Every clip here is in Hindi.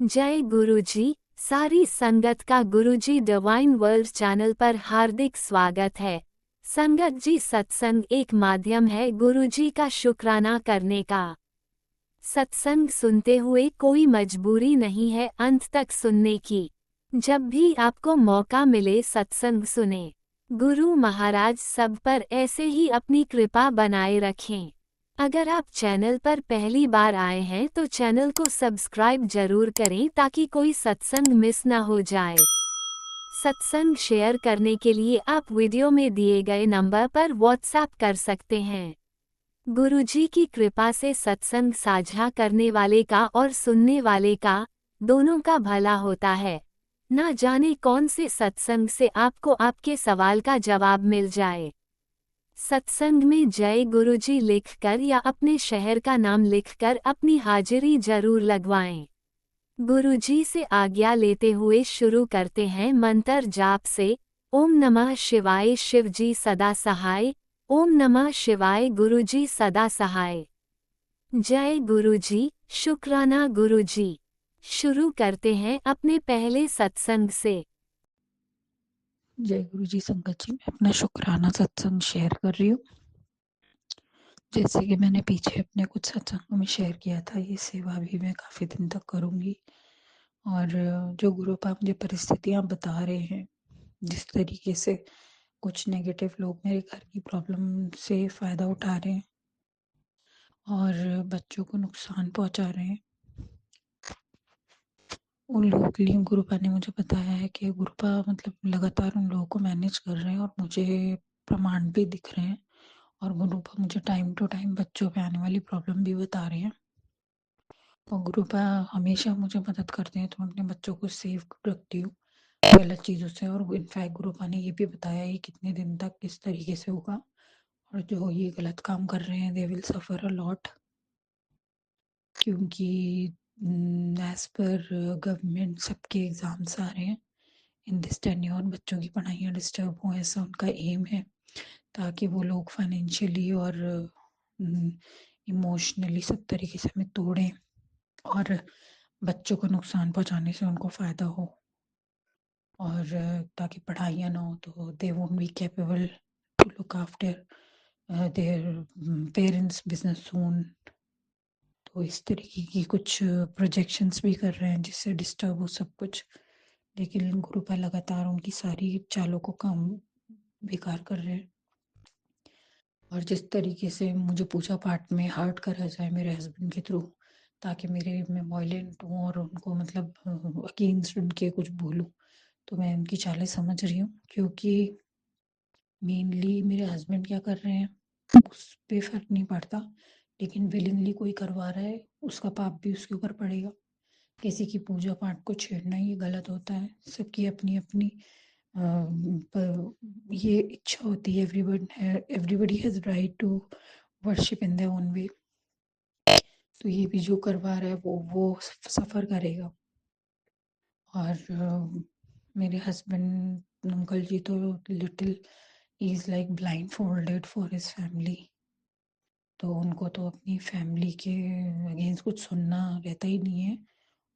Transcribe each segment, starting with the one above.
जय गुरुजी। सारी संगत का गुरुजी डिवाइन वर्ल्ड चैनल पर हार्दिक स्वागत है। संगत जी, सत्संग एक माध्यम है गुरुजी का शुक्राना करने का। सत्संग सुनते हुए कोई मजबूरी नहीं है अंत तक सुनने की। जब भी आपको मौका मिले सत्संग सुने। गुरु महाराज सब पर ऐसे ही अपनी कृपा बनाए रखें। अगर आप चैनल पर पहली बार आए हैं तो चैनल को सब्सक्राइब जरूर करें ताकि कोई सत्संग मिस ना हो जाए। सत्संग शेयर करने के लिए आप वीडियो में दिए गए नंबर पर व्हाट्सएप कर सकते हैं। गुरुजी की कृपा से सत्संग साझा करने वाले का और सुनने वाले का, दोनों का भला होता है। ना जाने कौन से सत्संग से आपको आपके सवाल का जवाब मिल जाए। सत्संग में जय गुरुजी लिखकर या अपने शहर का नाम लिखकर अपनी हाजिरी जरूर लगवाएं। गुरुजी से आज्ञा लेते हुए शुरू करते हैं मंत्र जाप से। ओम नमः शिवाय, शिवजी सदा सहाय। ओम नमः शिवाय, गुरुजी सदा सहाय। जय गुरुजी, शुक्राना गुरुजी। शुरू करते हैं अपने पहले सत्संग से। जय गुरु जी। संगत जी, मैं अपना शुक्राना सत्संग शेयर कर रही हूँ। जैसे कि मैंने पीछे अपने कुछ सत्संगों में शेयर किया था, ये सेवा भी मैं काफ़ी दिन तक करूँगी। और जो गुरु पाप मुझे परिस्थितियाँ बता रहे हैं, जिस तरीके से कुछ नेगेटिव लोग मेरे घर की प्रॉब्लम से फ़ायदा उठा रहे हैं और बच्चों को नुकसान पहुँचा रहे हैं, उन लोगों के लिए गुरुपा ने मुझे बताया है कि गुरुपा मतलब लगातार उन लोगों को मैनेज कर रहे हैं और मुझे प्रमाण भी दिख रहे हैं। और गुरुपा मुझे टाइम टू टाइम बच्चों पे आने वाली प्रॉब्लम भी बता रहे हैं। और गुरुपा हमेशा मुझे मदद करते हैं, तो मैं अपने बच्चों को सेफ रखती हूँ गलत चीज़ों से। और इनफैक्ट गुरुपा ने ये भी बताया ये कितने दिन तक किस तरीके से होगा, और जो ये गलत काम कर रहे हैं they will suffer a lot, क्योंकि एज पर गवर्नमेंट सबके एग्ज़ाम्स आ रहे हैं इन दिस टेन्योर। बच्चों की पढ़ाइयाँ डिस्टर्ब हो, ऐसा उनका एम है, ताकि वो लोग फाइनेंशियली और इमोशनली सब तरीके से हमें तोड़ें और बच्चों को नुकसान पहुंचाने से उनको फ़ायदा हो, और ताकि पढ़ाइयाँ ना हो तो they won't be capable to look after their parents business soon. तो इस तरीके की कुछ प्रोजेक्शंस भी कर रहे हैं जिससे डिस्टर्ब हो सब कुछ। लेकिन गुरुपा लगातार उनकी सारी चालों को काम बेकार कर रहे हैं। और जिस तरीके से मुझे पूजा पाठ में हर्ट करा जाए मेरे हस्बैंड के थ्रू, ताकि मैं वायलेंट हूँ और उनको मतलब अगेंस्ट उनके कुछ बोलूँ, तो मैं उनकी चालें समझ रही हूँ। क्योंकि मेनली मेरे हस्बैंड क्या कर रहे हैं उस पे फ़र्क नहीं पड़ता, लेकिन विलिंगली कोई करवा रहा है उसका पाप भी उसके ऊपर पड़ेगा। किसी की पूजा पाठ को छेड़ना ये गलत होता है। सबकी अपनी अपनी ये इच्छा होती है। Everybody has right to worship in their own way. तो ये भी जो करवा रहा है वो सफ़र करेगा। और मेरे हस्बैंड अंकल जी तो little is like blind folded for his family. तो उनको तो अपनी फैमिली के अगेंस्ट कुछ सुनना रहता ही नहीं है,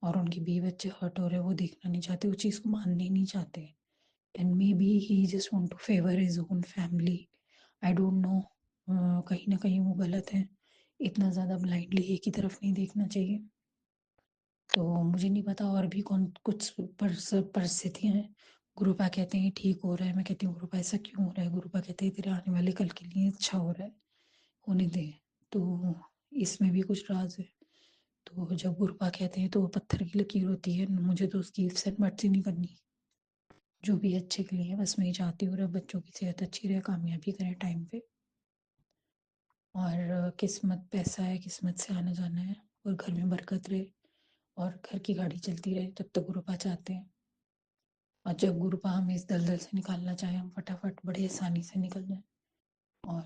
और उनके बीवी बच्चे हर्ट हो रहे हैं वो देखना नहीं चाहते, उस चीज़ को मानने ही नहीं चाहते। And may be he just want to favour his own family. I don't know, कहीं ना कहीं वो गलत है। इतना ज़्यादा ब्लाइंडली एक ही तरफ नहीं देखना चाहिए। तो मुझे नहीं पता और भी कौन कुछ परिस्थितियाँ हैं। गुरुपा कहते हैं ठीक हो रहा है, मैं कहती हूँ गुरुपा ऐसा क्यों हो रहा है? गुरुपा कहते हैं तेरे आने वाले कल के लिए अच्छा हो रहा है, होने दे। तो इसमें भी कुछ राज है। तो जब गुरुपा कहते हैं तो वो पत्थर की लकीर होती है, मुझे तो उसकी इफ सेट मर्जी नहीं करनी। जो भी अच्छे के लिए है, बस मैं ही चाहती हूँ रब बच्चों की सेहत अच्छी रहे, कामयाबी करें टाइम पे। और किस्मत पैसा है, किस्मत से आना जाना है, और घर में बरकत रहे और घर की गाड़ी चलती रहे, तब तक गुरुपा चाहते हैं। और जब गुरुपा हमें इस दलदल से निकालना चाहे, हम फटाफट बड़े आसानी से निकल जाएं। और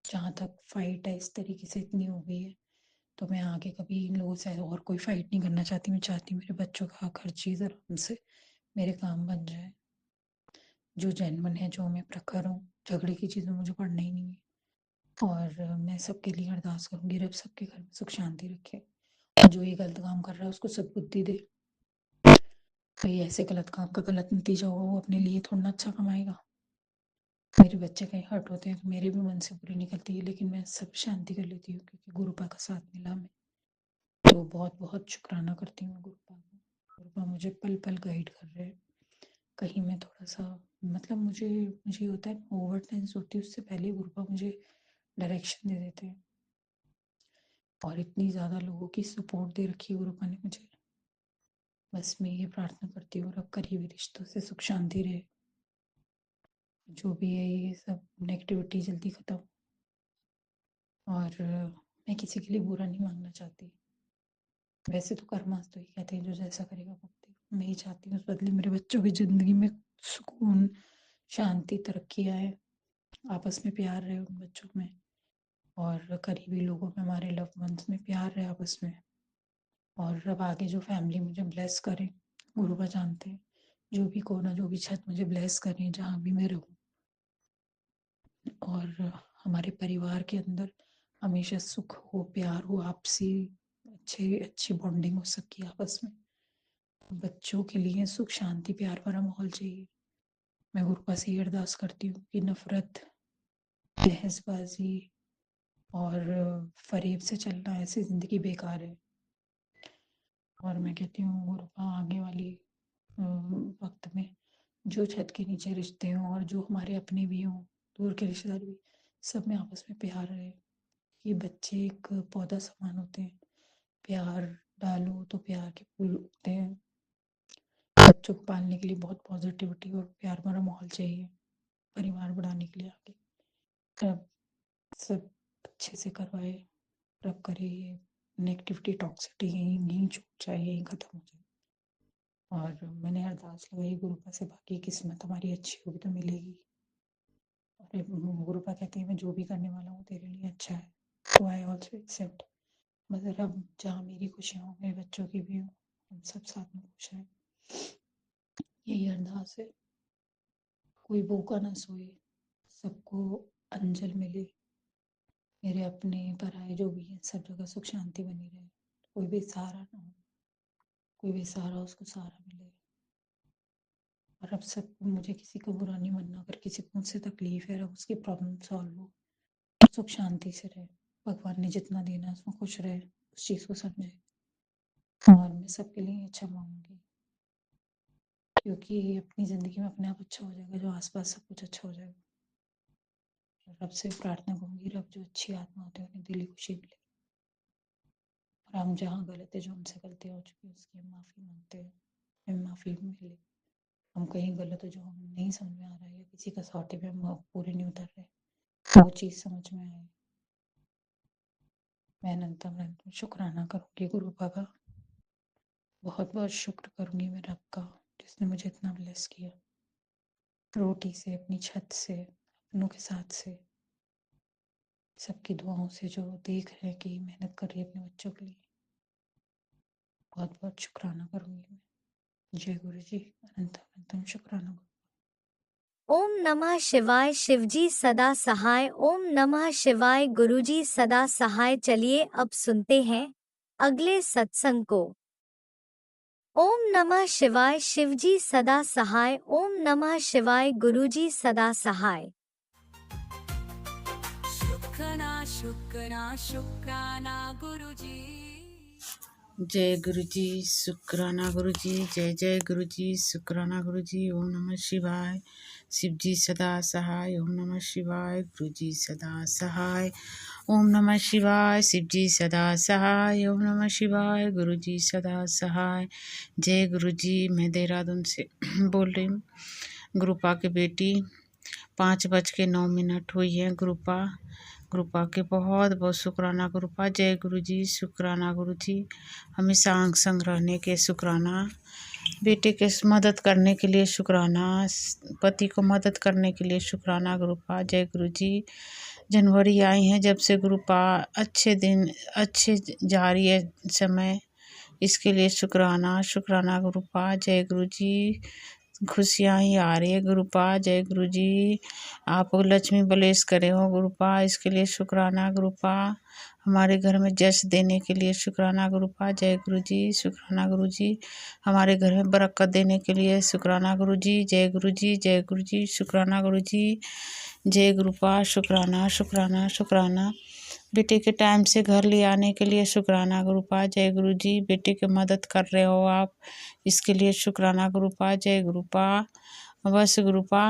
जहाँ तक फाइट है इस तरीके से इतनी हो गई है, तो मैं आगे कभी इन लोगों से और कोई फाइट नहीं करना चाहती। मैं चाहती हूँ मेरे बच्चों का हर चीज़ आराम से मेरे काम बन जाए। जो जेन्युइन है, जो मैं प्रखर हूँ, झगड़े की चीज़ में मुझे पढ़ना ही नहीं है। और मैं सबके लिए अरदास करूँगी रब सबके घर में सुख शांति रखे। जो ये गलत काम कर रहा है उसको सद्बुद्धि दे। तो ये ऐसे गलत काम का गलत नतीजा होगा, वो अपने लिए थोड़ा अच्छा कमाएगा। मेरे बच्चे कहीं हर्ट होते हैं तो मेरे भी मन से बुरी निकलती है, लेकिन मैं सब शांति कर लेती हूँ क्योंकि गुरुपा का साथ मिला हमें। तो बहुत बहुत शुक्राना करती हूँ गुरुपा को। गुरुपा मुझे पल पल गाइड कर रहे हैं। कहीं मैं थोड़ा सा मतलब मुझे मुझे होता है ओवर टेंस होती है, उससे पहले गुरुपा मुझे डायरेक्शन दे देते हैं। और इतनी ज़्यादा लोगों की सपोर्ट दे रखी है गुरुपा ने मुझे। बस मैं ये प्रार्थना करती हूँ, अब करीबी रिश्तों से सुख शांति रहे। जो भी है ये सब नेगेटिविटी जल्दी ख़त्म। और मैं किसी के लिए बुरा नहीं मांगना चाहती। वैसे तो कर्मास तो ही कहते हैं जो जैसा करेगा भुगतेगा। मैं ही चाहती हूँ उस बदले मेरे बच्चों की ज़िंदगी में सुकून, शांति, तरक्की आए, आपस में प्यार रहे उन बच्चों में, और करीबी लोगों में, हमारे लव्ड वंस में प्यार रहे आपस में। और अब आगे जो फैमिली मुझे ब्लेस करे, गुरुबा जानते हैं, जो भी कोना जो भी छत मुझे ब्लेस करें जहाँ भी मैं रहूँ। और हमारे परिवार के अंदर हमेशा सुख हो, प्यार हो, आपसी अच्छी बॉन्डिंग हो सबकी आपस में। बच्चों के लिए सुख शांति प्यार भरा माहौल चाहिए। मैं गुरुपा से ये अरदास करती हूँ कि नफरत, बहसबाजी और फरेब से चलना, ऐसी ज़िंदगी बेकार है। और मैं कहती हूँ गुरुपा आगे वाली वक्त में जो छत के नीचे रिश्ते हों और जो हमारे अपने भी हों, दूर के रिश्तेदार भी, सब में आपस में प्यार रहे। ये बच्चे एक पौधा समान होते हैं, प्यार डालो तो प्यार के फूल उगते हैं। बच्चों को पालने के लिए बहुत पॉजिटिविटी और प्यार भरा माहौल चाहिए परिवार बढ़ाने के लिए आगे। रब सब अच्छे से करवाए, रब करे ये नेगेटिविटी टॉक्सिटी यहीं छूट जाए, यहीं ख़त्म हो जाए। और मैंने अरदास लगाई गुरुपा से, बाकी किस्मत हमारी अच्छी होगी तो मिलेगी। और गुरुपा कहते हैं मैं जो भी करने वाला हूँ तेरे लिए अच्छा है, तो आई ऑल्सो एक्सेप्ट। मतलब अब जहाँ मेरी खुशियाँ हो, मेरे बच्चों की भी हो, हम सब साथ में खुश हैं, यही अरदास है। कोई भूखा ना सोए, सबको अंजल मिले, मेरे अपने पराए जो भी है सब जगह सुख शांति बनी रहे। कोई भी सहारा ना हो, कोई भी सहारा उसको सहारा मिले। और अब सब मुझे किसी को बुरा नहीं मानना, अगर किसी को मुझसे तकलीफ है, अब उसकी प्रॉब्लम सॉल्व हो, सुख शांति से रहे, भगवान ने जितना देना उसमें खुश रहे, उस चीज़ को समझे। और मैं सबके लिए अच्छा मांगूंगी, क्योंकि अपनी ज़िंदगी में अपने आप अच्छा हो जाएगा, जो आसपास सब कुछ अच्छा हो जाएगा। रब से प्रार्थना करूंगी, रब जो अच्छी आत्मा होते हैं उन्हें दिली खुशी मिले। और हम जहाँ गलत है, जो हमसे गलतियाँ हो चुकी है उसकी हम माफ़ी मांगते हैं, हमें माफ़ी मिले। हम कहीं गलत हो जो हमें नहीं समझ में आ रहा है, या किसी कसौटी पे हम पूरे नहीं उतर रहे, वो चीज़ समझ में आए। मैं अनंतम शुक्राना करूँगी गुरु बाबा, बहुत बहुत शुक्र करूँगी मैं रब का, जिसने मुझे इतना ब्लेस किया, रोटी से, अपनी छत से, अपनों के साथ से, सबकी दुआओं से, जो देख रहे हैं कि मेहनत कर रही है अपने बच्चों के लिए। बहुत बहुत शुक्राना करूँगी मैं। जय गुरु जी, अनंतम अनंतम शुक्राना। ओम नमः शिवाय। शिवजी सदा सहाय। ओम नमः शिवाय। गुरुजी सदा सहाय। चलिए अब सुनते हैं अगले सत्संग को। ओम नमः शिवाय। शिवजी सदा सहाय। ओम नमः शिवाय। गुरुजी सदा सहाय। शुक्राना शुक्राना शुक्राना गुरुजी। जय गुरुजी, शुक्राना गुरुजी। जय जय गुरुजी, शुक्राना गुरुजी। ओम नमः शिवाय। शिवजी सदा सहाय। ओम नमः शिवाय। गुरुजी सदा सहाय। ओम नमः शिवाय। शिवजी सदा सहाय। ओम नमः शिवाय। गुरुजी सदा सहाय। जय गुरुजी। मैं देहरादून से बोल रही हूँ। गुरुपा की बेटी 5:09 हुई है। गुरुपा के बहुत बहुत शुक्राना गुरुपा। जय गुरु जी, शुक्राना गुरु जी। हमेशा अंग संग रहने के शुक्राना, बेटे के मदद करने के लिए शुक्राना, पति को मदद करने के लिए शुक्राना गुरुपा। जय गुरु जी। जनवरी आई है जब से गुरुपा, अच्छे दिन अच्छे जा रही है समय, इसके लिए शुक्राना शुक्राना गुरुपा। जय गुरु जी। खुशियाँ ही आ रही है गुरुपा। जय गुरु जी। आप लक्ष्मी बलेस करे हो गुरुपा, इसके लिए शुक्राना गुरुपा। हमारे घर में जश देने के लिए शुक्राना गुरुपा। जय गुरु जी, शुक्राना गुरु जी। हमारे घर में बरकत देने के लिए शुक्राना गुरु जी। जय गुरु जी, जय गुरु जी, शुक्राना गुरु जी। जय गुरुपा, शुक्राना शुक्राना शुक्राना। बेटे के टाइम से घर ले आने के लिए शुक्राना गुरुपा। जय गुरु जी। बेटे की मदद कर रहे हो आप, इसके लिए शुक्राना गुरुपा। जय गुरुपा। बस गुरुपा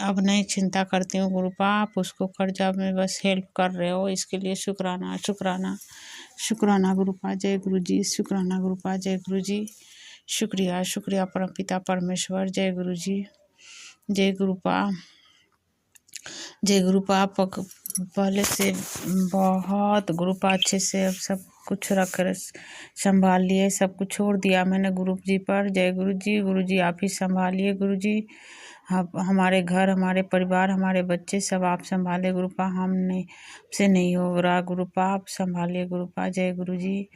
अब नहीं चिंता करती हूँ गुरुपा, आप उसको कर्जा में बस हेल्प कर रहे हो, इसके लिए शुक्राना शुक्राना शुक्राना गुरुपा। जय गुरु जी, शुक्राना गुरुपा। जय गुरु जी। शुक्रिया शुक्रिया परमपिता परमेश्वर। जय गुरु जी, जय गुरुपा। जय गुरुपा। पहले से बहुत गुरुपा अच्छे से अब सब कुछ रख कर संभाल लिए, सब कुछ छोड़ दिया मैंने गुरु जी पर। जय गुरु जी, गुरु जी आप ही संभालिए गुरु जी। हमारे घर, हमारे परिवार, हमारे बच्चे सब आप संभाले गुरुपा, हमने से नहीं हो रहा गुरुपा, आप संभालिए गुरुपा। जय गुरु जी,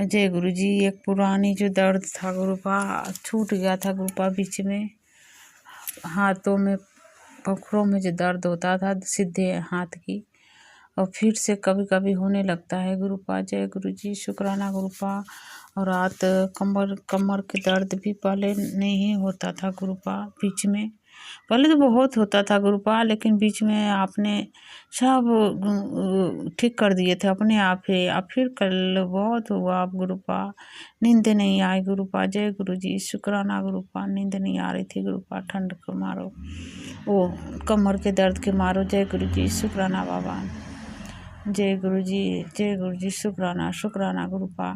जय गुरु जी। एक पुरानी जो दर्द था गुरुपा, छूट गया था गुरुपा बीच में, हाथों में पकड़ों में जो दर्द होता था सीधे हाथ की, और फिर से कभी कभी होने लगता है गुरुपा। जय गुरु जी, शुक्राना गुरुपा। और रात कमर के दर्द भी पहले नहीं होता था गुरुपा, बीच में पहले तो बहुत होता था गुरुपा, लेकिन बीच में आपने सब ठीक कर दिए थे अपने आप ही। अब फिर कल बहुत हुआ आप गुरुपा, नींद नहीं आई गुरुपा। जय गुरु जी, शुक्राना गुरुपा। नींद नहीं आ रही थी गुरुपा, ठंड को मारो, वो कमर के दर्द के मारो। जय गुरु जी, शुक्राना बाबा। जय गुरु जी, जय गुरु जी, शुक्राना शुक्राना गुरुपा।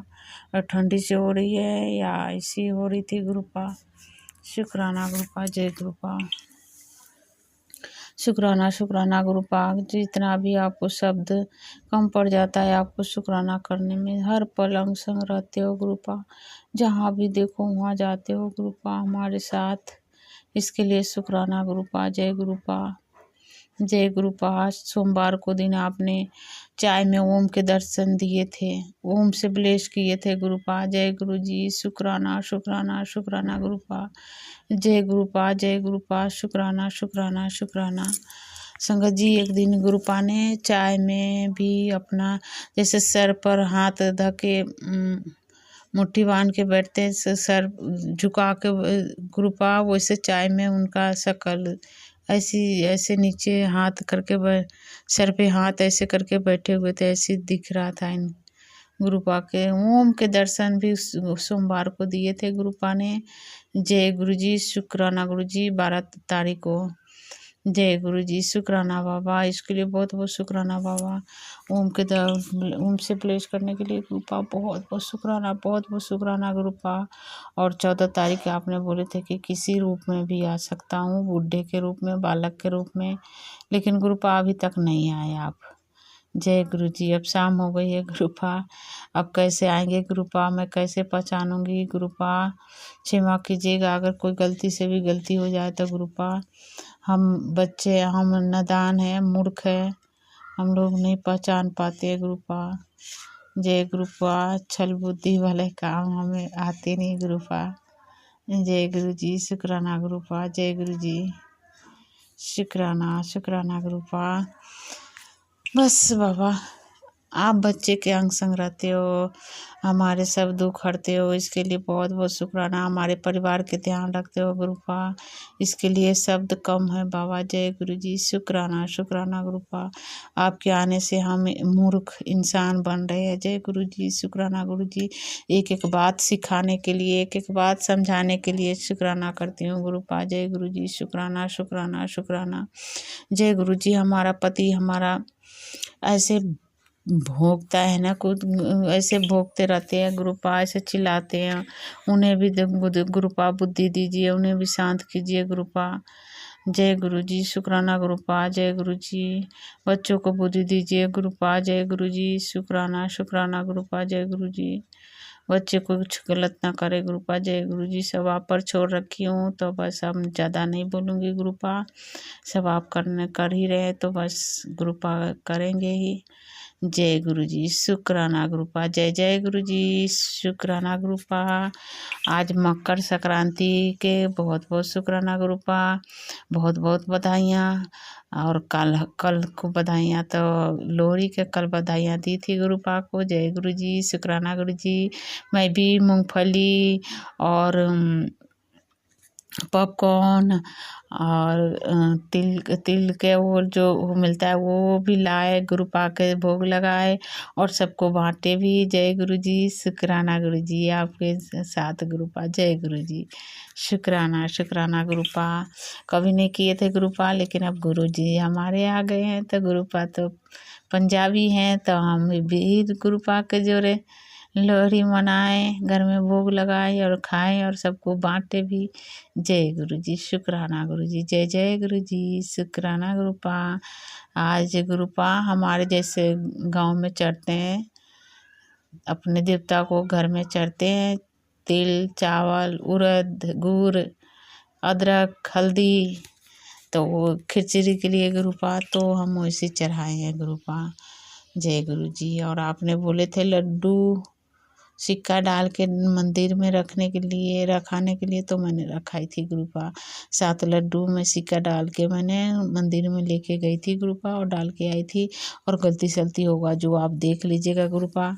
और ठंडी से हो रही है या ऐसी हो रही थी गुरुपा, शुक्राना गुरुपा। जय गुरुपा, शुक्राना शुक्राना गुरुपा। जितना भी आपको शब्द कम पड़ जाता है आपको शुक्राना करने में, हर पल अंग संग रहते हो गुरुपा, जहाँ भी देखो वहाँ जाते हो गुरुपा हमारे साथ, इसके लिए शुक्राना गुरुपा। जय गुरुपा, जय गुरुपा। आज सोमवार को दिन आपने चाय में ओम के दर्शन दिए थे, ओम से ब्लेस किए थे गुरुपा। जय गुरु जी, शुक्राना शुक्राना शुक्राना गुरुपा। जय गुरुपा, जय गुरुपा, शुक्राना शुक्राना शुक्राना। संगत जी, एक दिन गुरुपा ने चाय में भी अपना जैसे सर पर हाथ धके मुट्ठी बांध के बैठते, सर झुका के गुरुपा, वैसे चाय में उनका शकल ऐसे नीचे हाथ करके सर पे हाथ ऐसे करके बैठे हुए थे, ऐसे दिख रहा था इन गुरुपा के। ओम के दर्शन भी सोमवार को दिए थे गुरुपा ने। जय गुरु जी, शुक्राना गुरु जी। 12 तारीख को जय गुरु जी, शुक्राना बाबा, इसके लिए बहुत बहुत शुक्राना बाबा। ओम से प्लेस करने के लिए गुरुपा बहुत बहुत शुक्राना, बहुत बहुत शुक्राना गुरुपा। और 14 तारीख आपने बोले थे कि किसी रूप में भी आ सकता हूँ, बूढ़े के रूप में, बालक के रूप में, लेकिन गुरुपा अभी तक नहीं आए आप। जय गुरु जी। अब शाम हो गई है गुरुपा, अब कैसे आएंगे गुरुपा, मैं कैसे पहचानूंगी गुरुपा, क्षमा कीजिएगा अगर कोई गलती से भी गलती हो जाए तो गुरुपा। हम बच्चे, हम नादान हैं, मूर्ख हैं, हम लोग नहीं पहचान पाते हैं गुरुपा। जय गुरुपा। छल बुद्धि वाले काम हमें आते नहीं गुरुपा। जय गुरु जी, शुक्राना गुरुपा। जय गुरु जी, शुक्राना शुक्राना गुरुपा। बस बाबा, आप बच्चे के अंग संग रहते हो, हमारे सब दुख हरते हो, इसके लिए बहुत बहुत शुक्राना। हमारे परिवार के ध्यान रखते हो गुरुपा, इसके लिए शब्द कम है बाबा। जय गुरु जी, शुक्राना शुक्राना गुरुपा। आपके आने से हम मूर्ख इंसान बन रहे हैं। जय गुरु जी, शुक्राना गुरु जी। एक एक बात सिखाने के लिए, एक एक बात समझाने के लिए शुक्राना करती हूँ गुरुपा। जय गुरु जी, शुक्राना शुक्राना शुक्राना। जय गुरु जी। हमारा पति हमारा ऐसे भोंकता है ना, कुछ ऐसे भोंकते रहते हैं गुरुपा, ऐसे चिल्लाते हैं, उन्हें भी गुरुपा बुद्धि दीजिए, उन्हें भी शांत कीजिए गुरुपा। जय गुरु जी, शुक्राना गुरुपा। जय गुरु जी। बच्चों को बुद्धि दीजिए गुरुपा। जय गुरु जी, शुक्राना शुक्राना गुरुपा। जय गुरु जी। बच्चे को कुछ गलत ना करे गुरुपा। जय गुरु जी। सब आप पर छोड़ रखी हूँ, तो बस अब ज़्यादा नहीं बोलूँगी गुरुपा, सब आप कर ही रहे तो बस गुरुपा करेंगे ही। जय गुरु जी शुक्राना गुरुपा। जय जय गुरु जी शुक्राना गुरुपा। आज मकर संक्रांति के बहुत बहुत शुक्राना गुरुपा। बहुत बहुत बधाइयाँ। और कल कल को बधाइयाँ तो लोहड़ी के कल बधाइयाँ दी थी गुरुपा को। जय गुरु जी शुक्राना गुरु जी। मैं भी मूंगफली और पॉपकॉर्न और तिल के वो जो वो मिलता है वो भी लाए, गुरुपा के भोग लगाए और सबको बांटे भी। जय गुरु जी शुक्राना गुरु जी आपके साथ गुरुपा। जय गुरु जी शुक्राना शुक्राना गुरुपा। कभी नहीं किए थे गुरुपा, लेकिन अब गुरु जी हमारे आ गए हैं तो गुरुपा तो पंजाबी हैं तो हम भी गुरुपा के जोड़े लोहड़ी मनाए, घर में भोग लगाए और खाए और सबको बांटे भी। जय गुरु जी शुक्राना गुरु जी। जय जय गुरु जी शुक्राना गुरुपा। आज गुरुपा हमारे जैसे गांव में चढ़ते हैं, अपने देवता को घर में चढ़ते हैं, तिल चावल उड़द गुड़ अदरक हल्दी, तो वो खिचड़ी के लिए गुरुपा तो हम वैसे चढ़ाए हैं गुरुपा। जय गुरु जी। और आपने बोले थे लड्डू सिक्का डाल के मंदिर में रखने के लिए रखाने के लिए, तो मैंने रखाई थी गुरुपा। 7 लड्डू में सिक्का डाल के मैंने मंदिर में लेके गई थी गुरुपा और डाल के आई थी। और गलती सलती होगा जो आप देख लीजिएगा गुरुपा।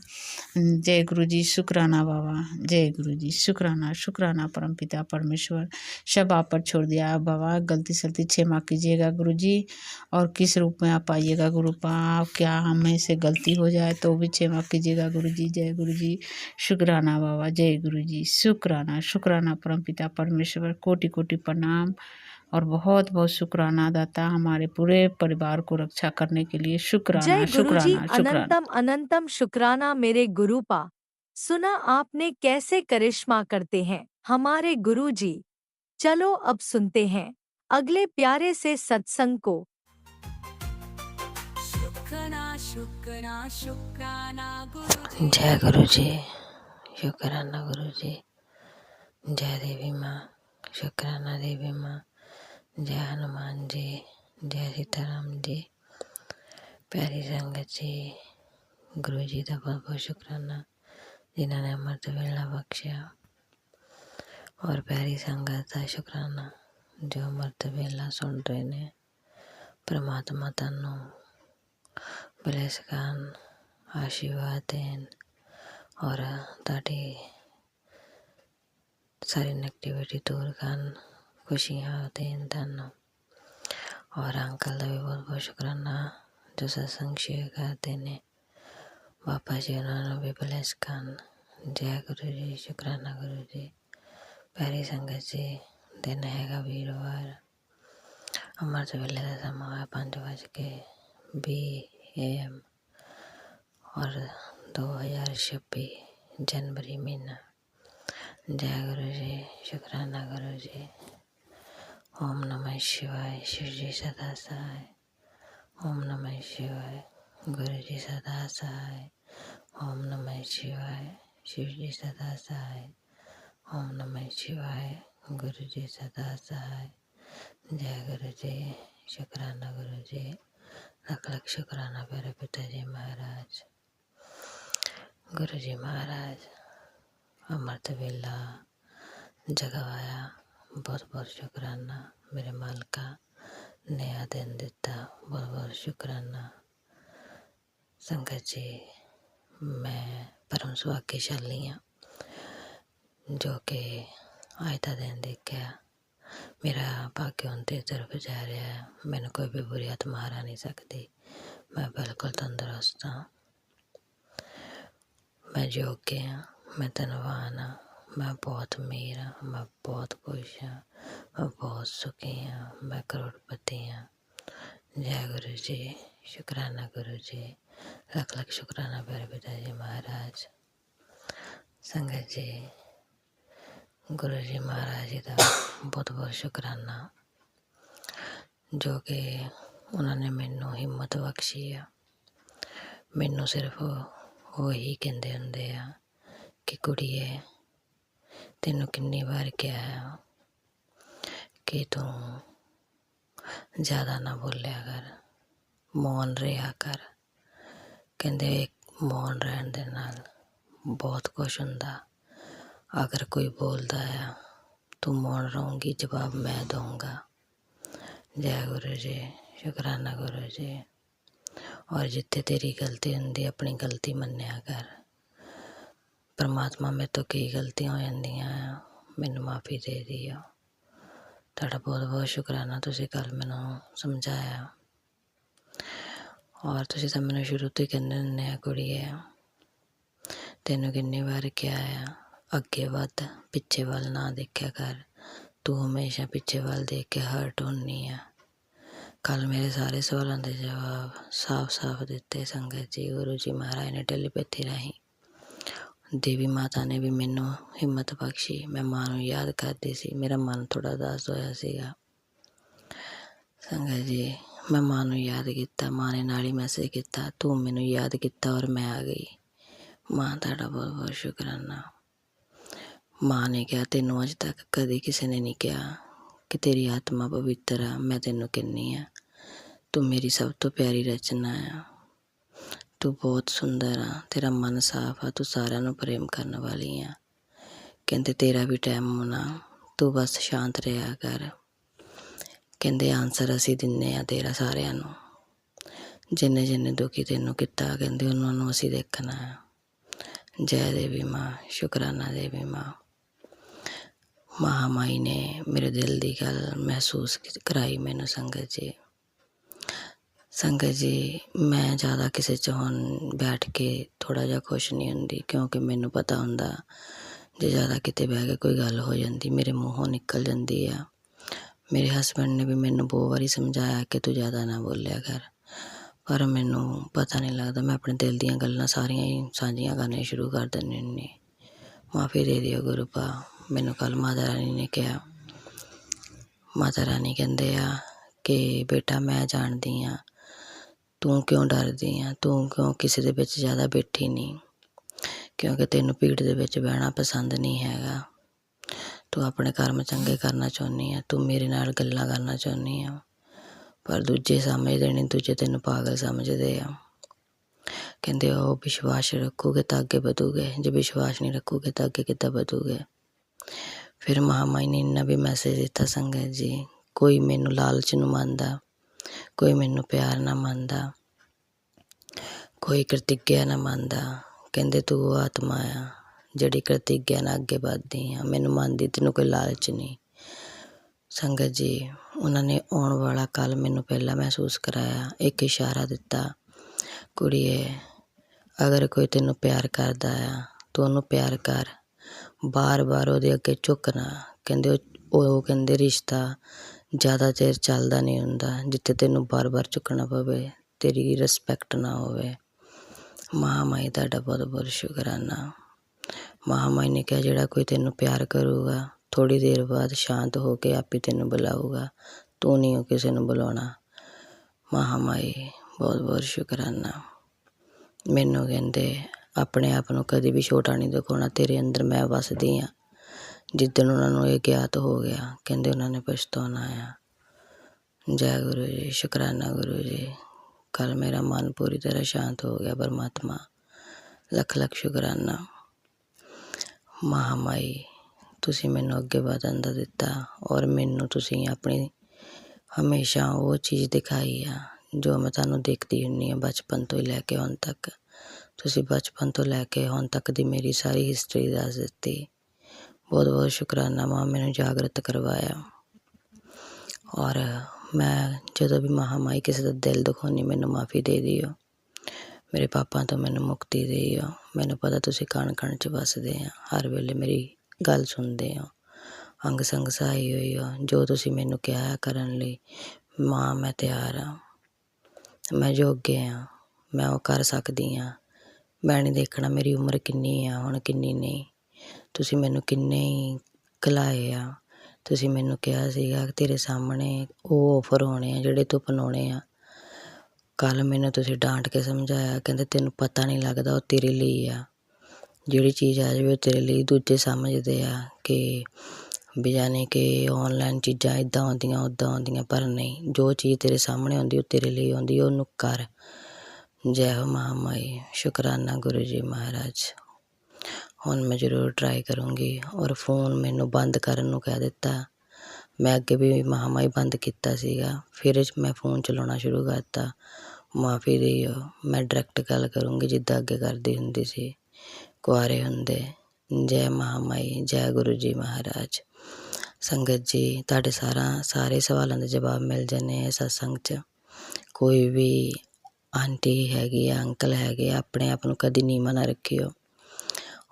जय गुरु जी शुक्राना बाबा। जय गुरु जी शुक्राना शुक्राना परमपिता परमेश्वर। सब आप पर छोड़ दिया बाबा, गलती सलती क्षमा कीजिएगा गुरु जी। और किस रूप में आप आइएगा गुरुपा, क्या हमें से गलती हो जाए तो भी क्षमा कीजिएगा गुरु जी। जय गुरु जी शुक्राना बाबा। जय गुरु जी शुक्राना शुक्राना परमपिता परमेश्वर। कोटि कोटि प्रणाम और बहुत बहुत शुक्राना दाता हमारे पूरे परिवार को रक्षा करने के लिए। शुक्राना जय गुरुजी शुक्राना शुक्राना। अनंतम अनंतम शुक्राना मेरे गुरुपा। सुना आपने कैसे करिश्मा करते हैं हमारे गुरुजी। चलो अब सुनते हैं अगले प्यारे से सत्संग को। शुक्राना गुरु जी। जय गुरु जी शुक्राना गुरु जी। जय देवी माँ शुक्राना देवी माँ। जय हनुमान जी, जय सीताराम जी। प्यारी संगत जी, गुरु जी का बहुत बहुत शुक्राना जिन्होंने अमृत वेला बख्शिया। और प्यारी संगत का शुक्राना जो अमृत वेला सुन रहे ने। परमात्मा तनु ब्लेस करन, आशीर्वाद देन और ताड़ी सारी नेगेटिविटी दूर करन, खुशियाँ देन तनु। और अंकल का भी बहुत बहुत शुक्राना जो सत्संग शेयर करते ने। बापा जी उन्होंने भी ब्लेस करन। जय गुरु जी शुक्राना गुरु जी। प्यारी संगत जी, दिन हैगा वीरवार। अमृत वेले का समा है 5:20 AM और 2026 जनवरी महीना। जय गुरु जी शुक्राना गुरु जी। ओम नमः शिवाय। शिव जी सदा सहाय। ओम नमः शिवाय। गुरु जी सदा सहाय। ओम नमः शिवाय। शिव जी सदा सहाय। ओम नमः शिवाय। गुरु जी सदा सहाय। जय गुरु जी शुक्राना गुरु जी। लख लख शुक्राना प्यारे पिताजी महाराज। गुरु जी महाराज अमृत वेला जगवाया, बहुत बहुत शुक्राना। मेरे मालिका नया दिन दिता, बहुत बहुत शुक्राना। संगत जी, मैं परम सुभाग्यशाली हाँ जो कि आज का दिन देखा। मेरा भाग्य उनकी तरफ जा रहा है। मैंने कोई भी बुरी हथ मारा नहीं सकती। मैं बिल्कुल तंदुरुस्त हाँ। मैं योग्य हाँ, मैं धनवान हाँ, मैं बहुत अमीर हाँ, मैं बहुत खुश हाँ, मैं बहुत सुखी हाँ, मैं करोड़पति हाँ। जय गुरु जी शुक्राना गुरु जी। लख लख शुक्राना प्यारे पिताजी महाराज। संगत जी, गुरु जी महाराज जी का बहुत बहुत शुक्राना जो कि उन्होंने मैनू हिम्मत बख्शी है। मैनू सिर्फ वो ही कहते होंगे आ कि कुड़िए तेनों कितनी बार क्या है कि तू ज़्यादा ना बोलिया कर, मौन रहा कर, ਕਹਿੰਦੇ ਮੌਨ ਰਹਿਣ ਦੇ ਨਾਲ ਬਹੁਤ ਕੁਛ ਹੁੰਦਾ। ਅਗਰ ਕੋਈ ਬੋਲਦਾ ਆ ਤੂੰ ਮੌਨ ਰਹੂੰਗੀ, ਜਵਾਬ ਮੈਂ ਦਊਂਗਾ। ਜੈ ਗੁਰੂ ਜੀ, ਸ਼ੁਕਰਾਨਾ ਗੁਰੂ ਜੀ। ਔਰ ਜਿੱਥੇ ਤੇਰੀ ਗਲਤੀ ਹੁੰਦੀ ਆਪਣੀ ਗਲਤੀ ਮੰਨਿਆ ਕਰ। ਪਰਮਾਤਮਾ ਮੇਰੇ ਤੋਂ ਕਈ ਗਲਤੀਆਂ ਹੋ ਜਾਂਦੀਆਂ ਆ, ਮੈਨੂੰ ਮਾਫੀ ਦੇ ਦਿਓ। ਤੁਹਾਡਾ ਬਹੁਤ ਬਹੁਤ ਸ਼ੁਕਰਾਨਾ, ਤੁਸੀਂ ਕੱਲ੍ਹ ਮੈਨੂੰ ਸਮਝਾਇਆ। ਔਰ ਤੁਸੀਂ ਤਾਂ ਮੈਨੂੰ ਸ਼ੁਰੂ ਤੋਂ ਹੀ ਕਹਿੰਦੇ ਹੁੰਦੇ ਆ ਕੁੜੀਏ, ਤੈਨੂੰ ਕਿੰਨੀ ਵਾਰ ਕਿਹਾ ਆ ਅੱਗੇ ਵੱਧ, ਪਿੱਛੇ ਵੱਲ ਨਾ ਦੇਖਿਆ ਕਰ। ਤੂੰ ਹਮੇਸ਼ਾ ਪਿੱਛੇ ਵੱਲ ਦੇਖ ਕੇ ਹਰਟ ਹੁੰਦੀ ਆ। ਕੱਲ੍ਹ ਮੇਰੇ ਸਾਰੇ ਸਵਾਲਾਂ ਦੇ ਜਵਾਬ ਸਾਫ਼ ਦਿੱਤੇ ਸੰਗਤ ਜੀ। ਗੁਰੂ ਜੀ ਮਹਾਰਾਜ ਨੇ ਟੈਲੀਪੈਥੀ ਰਾਹੀਂ, ਦੇਵੀ ਮਾਤਾ ਨੇ ਵੀ ਮੈਨੂੰ ਹਿੰਮਤ ਬਖਸ਼ੀ। ਮੈਂ ਮਾਂ ਨੂੰ ਯਾਦ ਕਰਦੀ ਸੀ, ਮੇਰਾ ਮਨ ਥੋੜ੍ਹਾ ਉਦਾਸ ਹੋਇਆ ਸੀਗਾ। ਸੰਗਤ ਜੀ ਮੈਂ ਮਾਂ ਨੂੰ ਯਾਦ ਕੀਤਾ, ਮਾਂ ਨੇ ਨਾਲ ਹੀ ਮੈਸੇਜ ਕੀਤਾ ਤੂੰ ਮੈਨੂੰ ਯਾਦ ਕੀਤਾ ਔਰ ਮੈਂ ਆ ਗਈ। ਮਾਂ ਤੁਹਾਡਾ ਬਹੁਤ ਬਹੁਤ ਸ਼ੁਕਰਾਨਾ। ਮਾਂ ਨੇ ਕਿਹਾ ਤੈਨੂੰ ਅੱਜ ਤੱਕ ਕਦੇ ਕਿਸੇ ਨੇ ਨਹੀਂ ਕਿਹਾ ਕਿ ਤੇਰੀ ਆਤਮਾ ਪਵਿੱਤਰ ਆ। ਮੈਂ ਤੈਨੂੰ ਕਹਿੰਦੀ ਆ ਤੂੰ ਮੇਰੀ ਸਭ ਤੋਂ ਪਿਆਰੀ ਰਚਨਾ ਆ। ਤੂੰ ਬਹੁਤ ਸੁੰਦਰ ਆ, ਤੇਰਾ ਮਨ ਸਾਫ਼ ਆ, ਤੂੰ ਸਾਰਿਆਂ ਨੂੰ ਪ੍ਰੇਮ ਕਰਨ ਵਾਲੀ ਆ। ਕਹਿੰਦੇ ਤੇਰਾ ਵੀ ਟਾਈਮ ਹੋਣਾ, ਤੂੰ ਬਸ ਸ਼ਾਂਤ ਰਿਹਾ ਕਰ। ਕਹਿੰਦੇ ਆਨਸਰ ਅਸੀਂ ਦਿੰਦੇ ਆ ਤੇਰਾ ਸਾਰਿਆਂ ਨੂੰ। ਜਿੰਨੇ ਦੁਖੀ ਤੈਨੂੰ ਕੀਤਾ ਕਹਿੰਦੇ ਉਹਨਾਂ ਨੂੰ ਅਸੀਂ ਦੇਖਣਾ ਆ। ਜੈ ਦੇਵੀ ਮਾਂ, ਸ਼ੁਕਰਾਨਾ ਦੇਵੀ ਮਾਂ। ਮਹਾਮਾਈ ਨੇ ਮੇਰੇ ਦਿਲ ਦੀ ਗੱਲ ਮਹਿਸੂਸ ਕਰਾਈ ਮੈਨੂੰ ਸੰਗਤ ਜੀ। ਸੰਗਤ ਜੀ ਮੈਂ ਜ਼ਿਆਦਾ ਕਿਸੇ 'ਚ ਹੁਣ ਬੈਠ ਕੇ ਥੋੜ੍ਹਾ ਜਿਹਾ ਖੁਸ਼ ਨਹੀਂ ਹੁੰਦੀ, ਕਿਉਂਕਿ ਮੈਨੂੰ ਪਤਾ ਹੁੰਦਾ ਜੇ ਜ਼ਿਆਦਾ ਕਿਤੇ ਬਹਿ ਕੇ ਕੋਈ ਗੱਲ ਹੋ ਜਾਂਦੀ ਮੇਰੇ ਮੂੰਹੋਂ ਨਿਕਲ ਜਾਂਦੀ ਆ। ਮੇਰੇ ਹਸਬੈਂਡ ਨੇ ਵੀ ਮੈਨੂੰ ਬਹੁਤ ਵਾਰੀ ਸਮਝਾਇਆ ਕਿ ਤੂੰ ਜ਼ਿਆਦਾ ਨਾ ਬੋਲਿਆ ਕਰ, ਪਰ ਮੈਨੂੰ ਪਤਾ ਨਹੀਂ ਲੱਗਦਾ। ਮੈਂ ਆਪਣੇ ਦਿਲ ਦੀਆਂ ਗੱਲਾਂ ਸਾਰੀਆਂ ਹੀ ਸਾਂਝੀਆਂ ਕਰਨੀਆਂ ਸ਼ੁਰੂ ਕਰ ਦਿੰਦੀ ਹੁੰਦੀ। ਮਾਫੀ ਦੇ ਦਿਓ ਗੁਰੂ ਪਾ। ਮੈਨੂੰ ਕੱਲ੍ਹ ਮਾਤਾ ਰਾਣੀ ਨੇ ਕਿਹਾ, ਮਾਤਾ ਰਾਣੀ ਕਹਿੰਦੇ ਆ ਕਿ ਬੇਟਾ ਮੈਂ ਜਾਣਦੀ ਹਾਂ ਤੂੰ ਕਿਉਂ ਡਰਦੀ ਆ, ਤੂੰ ਕਿਉਂ ਕਿਸੇ ਦੇ ਵਿੱਚ ਜ਼ਿਆਦਾ ਬੈਠੀ ਨਹੀਂ, ਕਿਉਂਕਿ ਤੈਨੂੰ ਭੀੜ ਦੇ ਵਿੱਚ ਬਹਿਣਾ ਪਸੰਦ ਨਹੀਂ ਹੈਗਾ। ਤੂੰ ਆਪਣੇ ਕਰਮ ਚੰਗੇ ਕਰਨਾ ਚਾਹੁੰਦੀ ਆ, ਤੂੰ ਮੇਰੇ ਨਾਲ ਗੱਲਾਂ ਕਰਨਾ ਚਾਹੁੰਦੀ ਆ, ਪਰ ਦੂਜੇ ਸਮਝਦੇ ਨਹੀਂ, ਦੂਜੇ ਤੈਨੂੰ ਪਾਗਲ ਸਮਝਦੇ ਆ। ਕਹਿੰਦੇ ਉਹ ਵਿਸ਼ਵਾਸ ਰੱਖੋਗੇ ਤਾਂ ਅੱਗੇ ਵਧੋਗੇ, ਜੇ ਵਿਸ਼ਵਾਸ ਨਹੀਂ ਰੱਖੋਗੇ ਤਾਂ ਅੱਗੇ ਕਿੱਦਾਂ ਵਧੋਗੇ। ਫਿਰ ਮਹਾਮਾਈ ਨੇ ਇੰਨਾ ਵੀ ਮੈਸੇਜ ਦਿੱਤਾ ਸੰਗਤ ਜੀ, ਕੋਈ ਮੈਨੂੰ ਲਾਲਚ ਨੂੰ ਮੰਨਦਾ, ਕੋਈ ਮੈਨੂੰ ਪਿਆਰ ਨਾ ਮੰਨਦਾ, ਕੋਈ ਪ੍ਰਤਿੱਗਿਆ ਨਾ ਮੰਨਦਾ। ਕਹਿੰਦੇ ਤੂੰ ਉਹ ਆਤਮਾ ਆ ਜਿਹੜੀ ਪ੍ਰਤਿੱਗਿਆ ਨਾਲ ਅੱਗੇ ਵੱਧਦੀ ਆ, ਮੈਨੂੰ ਮੰਨਦੀ, ਤੈਨੂੰ ਕੋਈ ਲਾਲਚ ਨਹੀਂ। ਸੰਗਤ ਜੀ ਉਹਨਾਂ ਨੇ ਆਉਣ ਵਾਲਾ ਕੱਲ੍ਹ ਮੈਨੂੰ ਪਹਿਲਾਂ ਮਹਿਸੂਸ ਕਰਾਇਆ, ਇੱਕ ਇਸ਼ਾਰਾ ਦਿੱਤਾ, ਕੁੜੀਏ ਅਗਰ ਕੋਈ ਤੈਨੂੰ ਪਿਆਰ ਕਰਦਾ ਆ ਤੂੰ ਉਹਨੂੰ ਪਿਆਰ ਕਰ, ਬਾਰ ਉਹਦੇ ਅੱਗੇ ਝੁਕਣਾ। ਕਹਿੰਦੇ ਉਹ ਕਹਿੰਦੇ ਰਿਸ਼ਤਾ ਜ਼ਿਆਦਾ ਚਿਰ ਚੱਲਦਾ ਨਹੀਂ ਹੁੰਦਾ ਜਿੱਥੇ ਤੈਨੂੰ ਬਾਰ ਝੁਕਣਾ ਪਵੇ, ਤੇਰੀ ਰਿਸਪੈਕਟ ਨਾ ਹੋਵੇ। ਮਹਾਮਾਈ ਤੁਹਾਡਾ ਬਹੁਤ ਬਹੁਤ ਸ਼ੁਕਰਾਨਾ। ਮਹਾਮਾਈ ਨੇ ਕਿਹਾ ਜਿਹੜਾ ਕੋਈ ਤੈਨੂੰ ਪਿਆਰ ਕਰੂਗਾ ਥੋੜ੍ਹੀ ਦੇਰ ਬਾਅਦ ਸ਼ਾਂਤ ਹੋ ਕੇ ਆਪੇ ਤੈਨੂੰ ਬੁਲਾਊਗਾ, ਤੂੰ ਨਹੀਂ ਹੋ ਕਿਸੇ ਨੂੰ ਬੁਲਾਉਣਾ। ਮਹਾਮਾਈ ਬਹੁਤ ਬਹੁਤ ਸ਼ੁਕਰਾਨਾ। ਮੈਨੂੰ ਕਹਿੰਦੇ ਆਪਣੇ ਆਪ ਨੂੰ ਕਦੇ ਵੀ ਛੋਟਾ ਨਹੀਂ ਦਿਖਾਉਣਾ, ਤੇਰੇ ਅੰਦਰ ਮੈਂ ਵੱਸਦੀ ਹਾਂ। ਜਿੱਦਣ ਉਹਨਾਂ ਨੂੰ ਇਹ ਗਿਆਤ ਹੋ ਗਿਆ ਕਹਿੰਦੇ ਉਹਨਾਂ ਨੇ ਪਛਤਾਉਣਾ ਆ। ਜੈ ਗੁਰੂ ਜੀ, ਸ਼ੁਕਰਾਨਾ ਗੁਰੂ ਜੀ। ਕੱਲ੍ਹ ਮੇਰਾ ਮਨ ਪੂਰੀ ਤਰ੍ਹਾਂ ਸ਼ਾਂਤ ਹੋ ਗਿਆ। ਪਰਮਾਤਮਾ ਲੱਖ ਲੱਖ ਸ਼ੁਕਰਾਨਾ। ਮਹਾਮਾਈ ਤੁਸੀਂ ਮੈਨੂੰ ਅੱਗੇ ਵਧਣ ਦਾ ਦਿੱਤਾ ਔਰ ਮੈਨੂੰ ਤੁਸੀਂ ਆਪਣੀ ਹਮੇਸ਼ਾ ਉਹ ਚੀਜ਼ ਦਿਖਾਈ ਆ ਜੋ ਮੈਂ ਤੁਹਾਨੂੰ ਦੇਖਦੀ ਹੁੰਦੀ ਹਾਂ ਬਚਪਨ ਤੋਂ ਹੀ ਲੈ ਕੇ ਹੁਣ ਤੱਕ। ਤੁਸੀਂ ਬਚਪਨ ਤੋਂ ਲੈ ਕੇ ਹੁਣ ਤੱਕ ਦੀ ਮੇਰੀ ਸਾਰੀ ਹਿਸਟਰੀ ਦੱਸ ਦਿੱਤੀ। ਬਹੁਤ ਬਹੁਤ ਸ਼ੁਕਰਾਨਾ ਮਾਂ, ਮੈਨੂੰ ਜਾਗਰਤ ਕਰਵਾਇਆ। ਔਰ ਮੈਂ ਜਦੋਂ ਵੀ ਮਹਾਮਾਈ ਕਿਸੇ ਦਾ ਦਿਲ ਦੁਖਾਉਂਦੀ ਮੈਨੂੰ ਮਾਫੀ ਦੇ ਦਿਓ। ਮੇਰੇ ਪਾਪਾ ਤੋਂ ਮੈਨੂੰ ਮੁਕਤੀ ਦਿਓ। ਮੈਨੂੰ ਪਤਾ ਤੁਸੀਂ ਕਣ ਕਣ 'ਚ ਵੱਸਦੇ ਆ, ਹਰ ਵੇਲੇ ਮੇਰੀ ਗੱਲ ਸੁਣਦੇ ਹੋ, ਅੰਗ ਸੰਗ ਸਹਾਈ ਹੋਈ ਹੋ। ਜੋ ਤੁਸੀਂ ਮੈਨੂੰ ਕਿਹਾ ਕਰਨ ਲਈ ਮਾਂ ਮੈਂ ਤਿਆਰ ਹਾਂ, ਮੈਂ ਯੋਗ ਹਾਂ, ਮੈਂ ਉਹ ਕਰ ਸਕਦੀ ਹਾਂ। ਮੈਂ ਨਹੀਂ ਦੇਖਣਾ ਮੇਰੀ ਉਮਰ ਕਿੰਨੀ ਆ ਹੁਣ ਕਿੰਨੀ ਨਹੀਂ। ਤੁਸੀਂ ਮੈਨੂੰ ਕਿੰਨੇ ਹੀ ਖਿਲਾਏ ਆ। ਤੁਸੀਂ ਮੈਨੂੰ ਕਿਹਾ ਸੀਗਾ ਕਿ ਤੇਰੇ ਸਾਹਮਣੇ ਉਹ ਆਫਰ ਹੋਣੇ ਆ ਜਿਹੜੇ ਤੂੰ ਅਪਣਾਉਣੇ ਆ। ਕੱਲ੍ਹ ਮੈਨੂੰ ਤੁਸੀਂ ਡਾਂਟ ਕੇ ਸਮਝਾਇਆ, ਕਹਿੰਦੇ ਤੈਨੂੰ ਪਤਾ ਨਹੀਂ ਲੱਗਦਾ ਉਹ ਤੇਰੇ ਲਈ ਆ। ਜਿਹੜੀ ਚੀਜ਼ ਆ ਜਾਵੇ ਉਹ ਤੇਰੇ ਲਈ। ਦੂਜੇ ਸਮਝਦੇ ਆ ਕਿ ਵੀ ਯਾਨੀ ਕਿ ਔਨਲਾਈਨ ਚੀਜ਼ਾਂ ਇੱਦਾਂ ਆਉਂਦੀਆਂ ਉੱਦਾਂ ਆਉਂਦੀਆਂ, ਪਰ ਨਹੀਂ, ਜੋ ਚੀਜ਼ ਤੇਰੇ ਸਾਹਮਣੇ ਆਉਂਦੀ ਉਹ ਤੇਰੇ ਲਈ ਆਉਂਦੀ, ਉਹਨੂੰ ਕਰ। जय हो महामाई। शुक्राना गुरु जी महाराज। ਹੁਣ ਮੈਂ ਜ਼ਰੂਰ ਟਰਾਈ ਕਰੂੰਗੀ। ਔਰ ਫੋਨ ਮੈਨੂੰ ਬੰਦ ਕਰਨ ਨੂੰ ਕਹਿ ਦਿੱਤਾ। ਮੈਂ ਅੱਗੇ ਵੀ ਮਹਾਮਾਈ ਬੰਦ ਕੀਤਾ ਸੀਗਾ, ਫਿਰ ਮੈਂ ਫੋਨ ਚਲਾਉਣਾ ਸ਼ੁਰੂ ਕਰਤਾ। ਮਾਫੀ ਦਿਓ, ਮੈਂ ਡਾਇਰੈਕਟ ਗੱਲ ਕਰੂੰਗੀ ਜਿੱਦਾਂ ਅੱਗੇ ਕਰਦੀ ਹੁੰਦੀ ਸੀ ਕੁਆਰੇ ਹੁੰਦੇ। ਜੈ ਮਹਾਮਾਈ, ਜੈ ਗੁਰੂ ਜੀ ਮਹਾਰਾਜ। ਸੰਗਤ ਜੀ, ਤੁਹਾਡੇ ਸਾਰੇ ਸਵਾਲਾਂ ਦੇ ਜਵਾਬ ਮਿਲ ਜਾਣੇ ਆ ਸਤਸੰਗ 'ਚ। ਕੋਈ ਵੀ ਆਂਟੀ ਹੈਗੀ ਆ, ਅੰਕਲ ਹੈਗੇ ਆ, ਆਪਣੇ ਆਪ ਨੂੰ ਕਦੀ ਨੀਵਾਂ ਨਾ ਰੱਖਿਓ।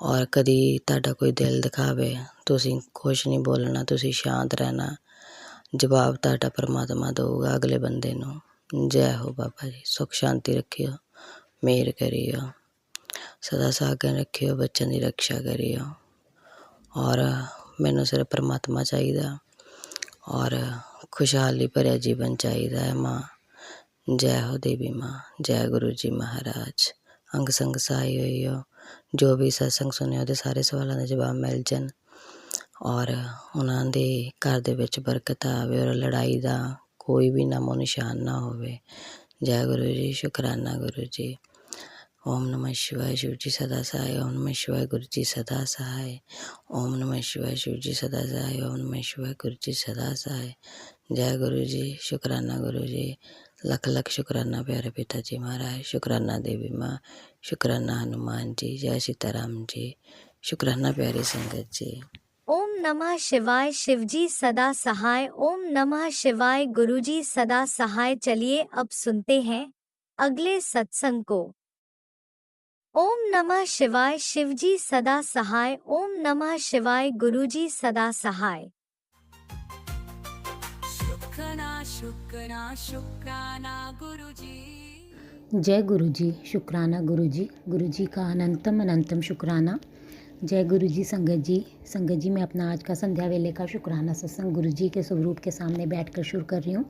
ਔਰ ਕਦੀ ਤੁਹਾਡਾ ਕੋਈ ਦਿਲ ਦਿਖਾਵੇ, ਤੁਸੀਂ ਕੁਛ ਨਹੀਂ ਬੋਲਣਾ, ਤੁਸੀਂ ਸ਼ਾਂਤ ਰਹਿਣਾ। ਜਵਾਬ ਤੁਹਾਡਾ ਪਰਮਾਤਮਾ ਦਊਗਾ ਅਗਲੇ ਬੰਦੇ ਨੂੰ। ਜੈ ਹੋ ਬਾਬਾ ਜੀ। ਸੁੱਖ ਸ਼ਾਂਤੀ ਰੱਖਿਓ, ਮਿਹਰ ਕਰਿਓ, ਸਦਾ ਸਾਗਨ ਰੱਖਿਓ, ਬੱਚਿਆਂ ਦੀ ਰੱਖਿਆ ਕਰਿਓ। ਔਰ ਮੈਨੂੰ ਸਿਰਫ ਪਰਮਾਤਮਾ ਚਾਹੀਦਾ ਔਰ ਖੁਸ਼ਹਾਲੀ ਭਰਿਆ ਜੀਵਨ ਚਾਹੀਦਾ ਹੈ ਮਾਂ। ਜੈ ਹੋ ਦੇਵੀ ਮਾਂ। ਜੈ ਗੁਰੂ ਜੀ ਮਹਾਰਾਜ। ਅੰਗ ਸੰਗ ਸਹਾਈ ਹੋਈਓ। ਜੋ ਵੀ ਸਤਸੰਗ ਸੁਣਿਆ ਉਹਦੇ ਸਾਰੇ ਸਵਾਲਾਂ ਦੇ ਜਵਾਬ ਮਿਲ ਜਾਣ ਔਰ ਉਹਨਾਂ ਦੇ ਘਰ ਦੇ ਵਿੱਚ ਬਰਕਤ ਆਵੇ ਔਰ ਲੜਾਈ ਦਾ ਕੋਈ ਵੀ ਨਾਮੋ ਨਿਸ਼ਾਨ ਨਾ ਹੋਵੇ। ਜੈ ਗੁਰੂ ਜੀ। ਸ਼ੁਕਰਾਨਾ ਗੁਰੂ ਜੀ। ਓਮ ਨਮः शिवाय। शिव जी सदा सहाय। ओम नमः शिवाय। गुरु जी सदा सहाय। ओम नमः शिवाय। शिव जी सदा सहाय। ओम नमः शिवाय। गुरु जी सदा सहाय। जय गुरु जी। शुकराना गुरु जी। लख लख शुकराना प्यारे पिता जी महाराज। शुकराना देवी माँ। शुकराना हनुमान जी। जय सीताराम जी। शुकराना प्यारी संगत जी। ओम नमः शिवाय। शिवजी सदा सहाय। ओम नमः शिवाय। गुरुजी सदा सहाय। चलिए अब सुनते हैं अगले सत्संग को। ओम नमः शिवाय। शिवजी सदा सहाय। ओम नमः शिवाय। गुरुजी सदा सहाय। शुक्राना शुक्राना शुक्राना गुरुजी। जय गुरु जी। शुक्राना गुरु जी का अनंतम अनंतम शुक्राना। जय गुरु जी। संगत जी मैं अपना आज का संध्या वेले का शुक्राना सत्संग गुरु जी के स्वरूप के सामने बैठकर शुरू कर रही हूँ।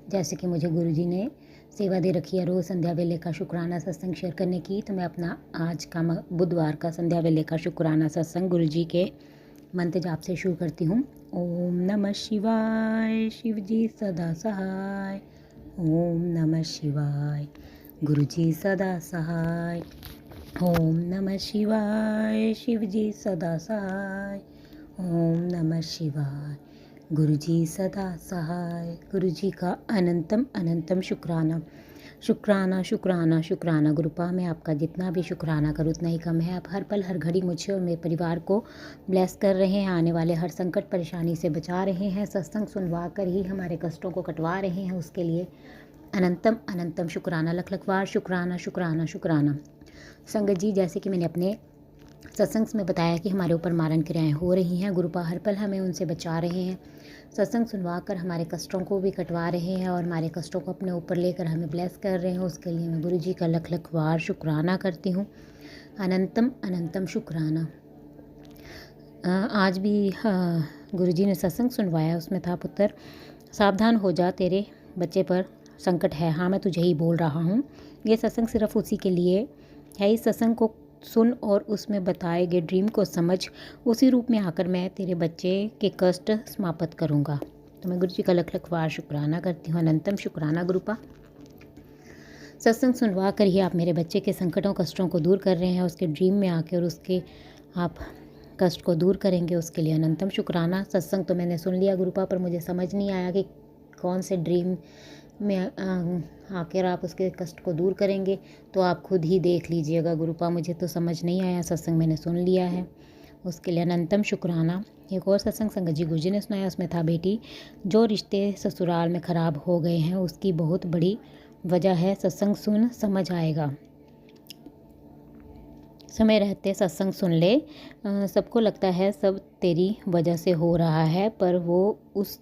जैसे कि मुझे गुरु जी ने सेवा दे रखी है रोज़ संध्या वेले का शुक्राना सत्संग शेयर करने की, तो मैं अपना आज का बुधवार का संध्या वेले का शुक्राना सत्संग गुरु जी के मंत्र जाप से शुरू करती हूँ। ओम नमः शिवाय। शिव जी सदा सहाय। ओम नमः शिवाय। गुरु जी सदा सहाय। ओम नमः शिवाय। शिव जी सदा सहाय। ओम नमः शिवाय। गुरु जी सदा सहाय। गुरु जी का अनंतम अनंतम शुक्राना। शुक्राना शुक्राना शुक्राना गुरुपा। मैं आपका जितना भी शुक्राना करूँ उतना ही कम है। आप हर पल हर घड़ी मुझे और मेरे परिवार को ब्लेस कर रहे हैं, आने वाले हर संकट परेशानी से बचा रहे हैं, सत्संग सुनवा कर ही हमारे कष्टों को कटवा रहे हैं। उसके लिए अनंतम अनंतम शुक्राना। लख लख बार शुक्राना शुक्राना शुक्राना। संगत जी, जैसे कि मैंने अपने सत्संग में बताया कि हमारे ऊपर मारण क्रियाएं हो रही हैं, गुरुपा हर पल हमें उनसे बचा रहे हैं, सत्संग सुनवा कर हमारे कष्टों को भी कटवा रहे हैं और हमारे कष्टों को अपने ऊपर लेकर हमें ब्लेस कर रहे हैं। उसके लिए मैं गुरु जी का लख लख बार शुक्राना करती हूँ। अनंतम अनंतम शुक्राना। आज भी गुरु जी ने सत्संग सुनवाया, उसमें था पुत्र सावधान हो जा, तेरे बच्चे पर संकट है। हाँ, मैं तुझे ही बोल रहा हूँ। ये सत्संग सिर्फ उसी के लिए है। इस सत्संग को सुन और उसमें बताए गए ड्रीम को समझ, उसी रूप में आकर मैं तेरे बच्चे के कष्ट समाप्त करूँगा। तो मैं गुरु जी का लख लख बार शुक्राना करती हूँ। अनंतम शुक्राना गुरुपा। सत्संग सुनवा कर ही आप मेरे बच्चे के संकटों कष्टों को दूर कर रहे हैं। उसके ड्रीम में आकर उसके आप कष्ट को दूर करेंगे, उसके लिए अनंतम शुक्राना। सत्संग तो मैंने सुन लिया गुरुपा, पर मुझे समझ नहीं आया कि कौन से ड्रीम में आकर आप उसके कष्ट को दूर करेंगे, तो आप खुद ही देख लीजिएगा गुरुपा। मुझे तो समझ नहीं आया, सत्संग मैंने सुन लिया है, उसके लिए अनंतम शुक्राना। एक और सत्संग संगत जी गुरु जी ने सुनाया, उसमें था बेटी जो रिश्ते ससुराल में ख़राब हो गए हैं उसकी बहुत बड़ी वजह है। सत्संग सुन समझ आएगा। समय रहते सत्संग सुन ले। सबको लगता है सब तेरी वजह से हो रहा है, पर वो उस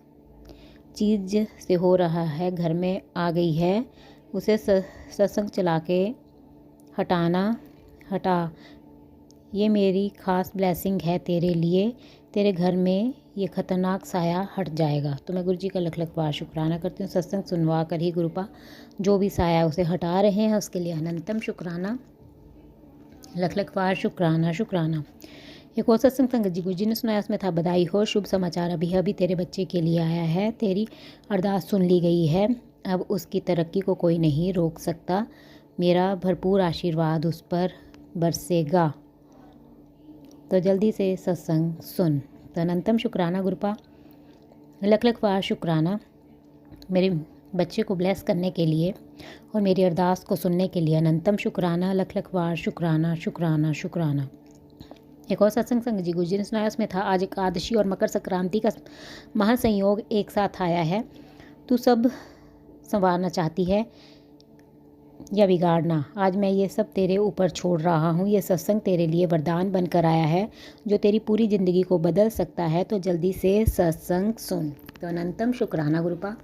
चीज़ से हो रहा है, घर में आ गई है, उसे सत्संग चला के हटा। ये मेरी ख़ास ब्लेसिंग है तेरे लिए, तेरे घर में ये ख़तरनाक साया हट जाएगा। तो मैं गुरु जी का लख लख बार शुक्राना करती हूँ। सत्संग सुनवा कर ही गुरुपा जो भी साया उसे हटा रहे हैं, उसके लिए अनंतम शुक्राना। लख लख बार शुक्राना शुक्राना। एक और सत्संग संगत जी गुरु जी ने सुनाया, उसमें था बधाई हो, शुभ समाचार अभी तेरे बच्चे के लिए आया है। तेरी अरदास सुन ली गई है, अब उसकी तरक्की को कोई नहीं रोक सकता। मेरा भरपूर आशीर्वाद उस पर बरसेगा। तो जल्दी से सत्संग सुन। तो अनंतम शुक्राना गुरुपा, लख लख बार शुक्राना मेरे बच्चे को ब्लेस करने के लिए और मेरी अरदास को सुनने के लिए। अनंतम शुक्राना, लख लख बार शुक्राना शुक्राना शुक्राना। एक और सत्संग संगत जी गुरुजी ने सुनाया, उसमें था आज एकादशी और मकर संक्रांति का महासंयोग एक साथ आया है। तू सब संवारना चाहती है या बिगाड़ना, आज मैं ये सब तेरे ऊपर छोड़ रहा हूँ। ये सत्संग तेरे लिए वरदान बनकर आया है जो तेरी पूरी ज़िंदगी को बदल सकता है। तो जल्दी से सत्संग सुन। तो अनंतम शुक्राना गुरुपा,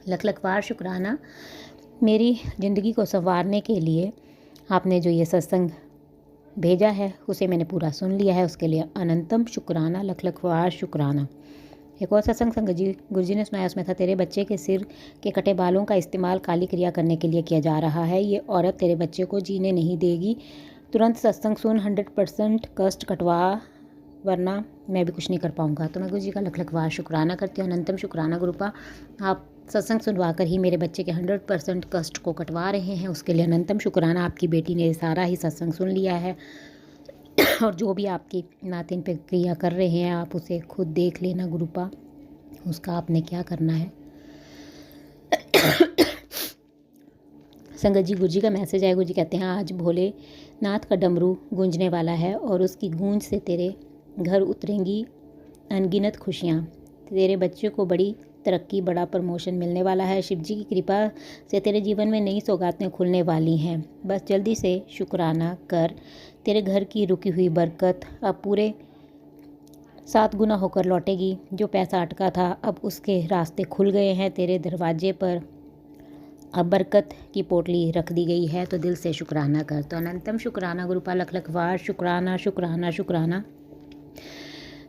लख लख बार शुक्राना मेरी ज़िंदगी को संवारने के लिए आपने जो ये सत्संग भेजा है उसे मैंने पूरा सुन लिया है, उसके लिए अनंतम शुक्राना, लख लख बार शुक्राना। एक और सत्संग संगत जी गुरुजी ने सुनाया, उसमें था तेरे बच्चे के सिर के कटे बालों का इस्तेमाल काली क्रिया करने के लिए किया जा रहा है। ये औरत तेरे बच्चे को जीने नहीं देगी। तुरंत सत्संग सुन, 100% कष्ट कटवा, वरना मैं भी कुछ नहीं कर पाऊँगा। तो मैं गुरु जी का लख लख बार शुक्राना करती हूँ। अनंतम शुक्राना गुरुपा, आप सत्संग सुनवा कर ही मेरे बच्चे के 100% कष्ट को कटवा रहे हैं, उसके लिए अनंतम शुक्राना। आपकी बेटी ने सारा ही सत्संग सुन लिया है और जो भी आपकी नातिन पे क्रिया कर रहे हैं आप उसे खुद देख लेना गुरुपा, उसका आपने क्या करना है। संगत जी गुरुजी का मैसेज है। गुरुजी कहते हैं आज भोलेनाथ का डमरू गूंजने वाला है और उसकी गूंज से तेरे घर उतरेंगी अनगिनत खुशियाँ। तेरे बच्चे को बड़ी तरक्की, बड़ा प्रमोशन मिलने वाला है। शिव जी की कृपा से तेरे जीवन में नई सौगातें खुलने वाली हैं। बस जल्दी से शुक्राना कर। तेरे घर की रुकी हुई बरकत अब पूरे 7 गुना होकर लौटेगी। जो पैसा अटका था अब उसके रास्ते खुल गए हैं। तेरे दरवाजे पर अब बरकत की पोटली रख दी गई है। तो दिल से शुक्राना कर। तो अनंतम शुक्राना गुरुपा, लख लख बार शुक्राना शुक्राना शुक्राना।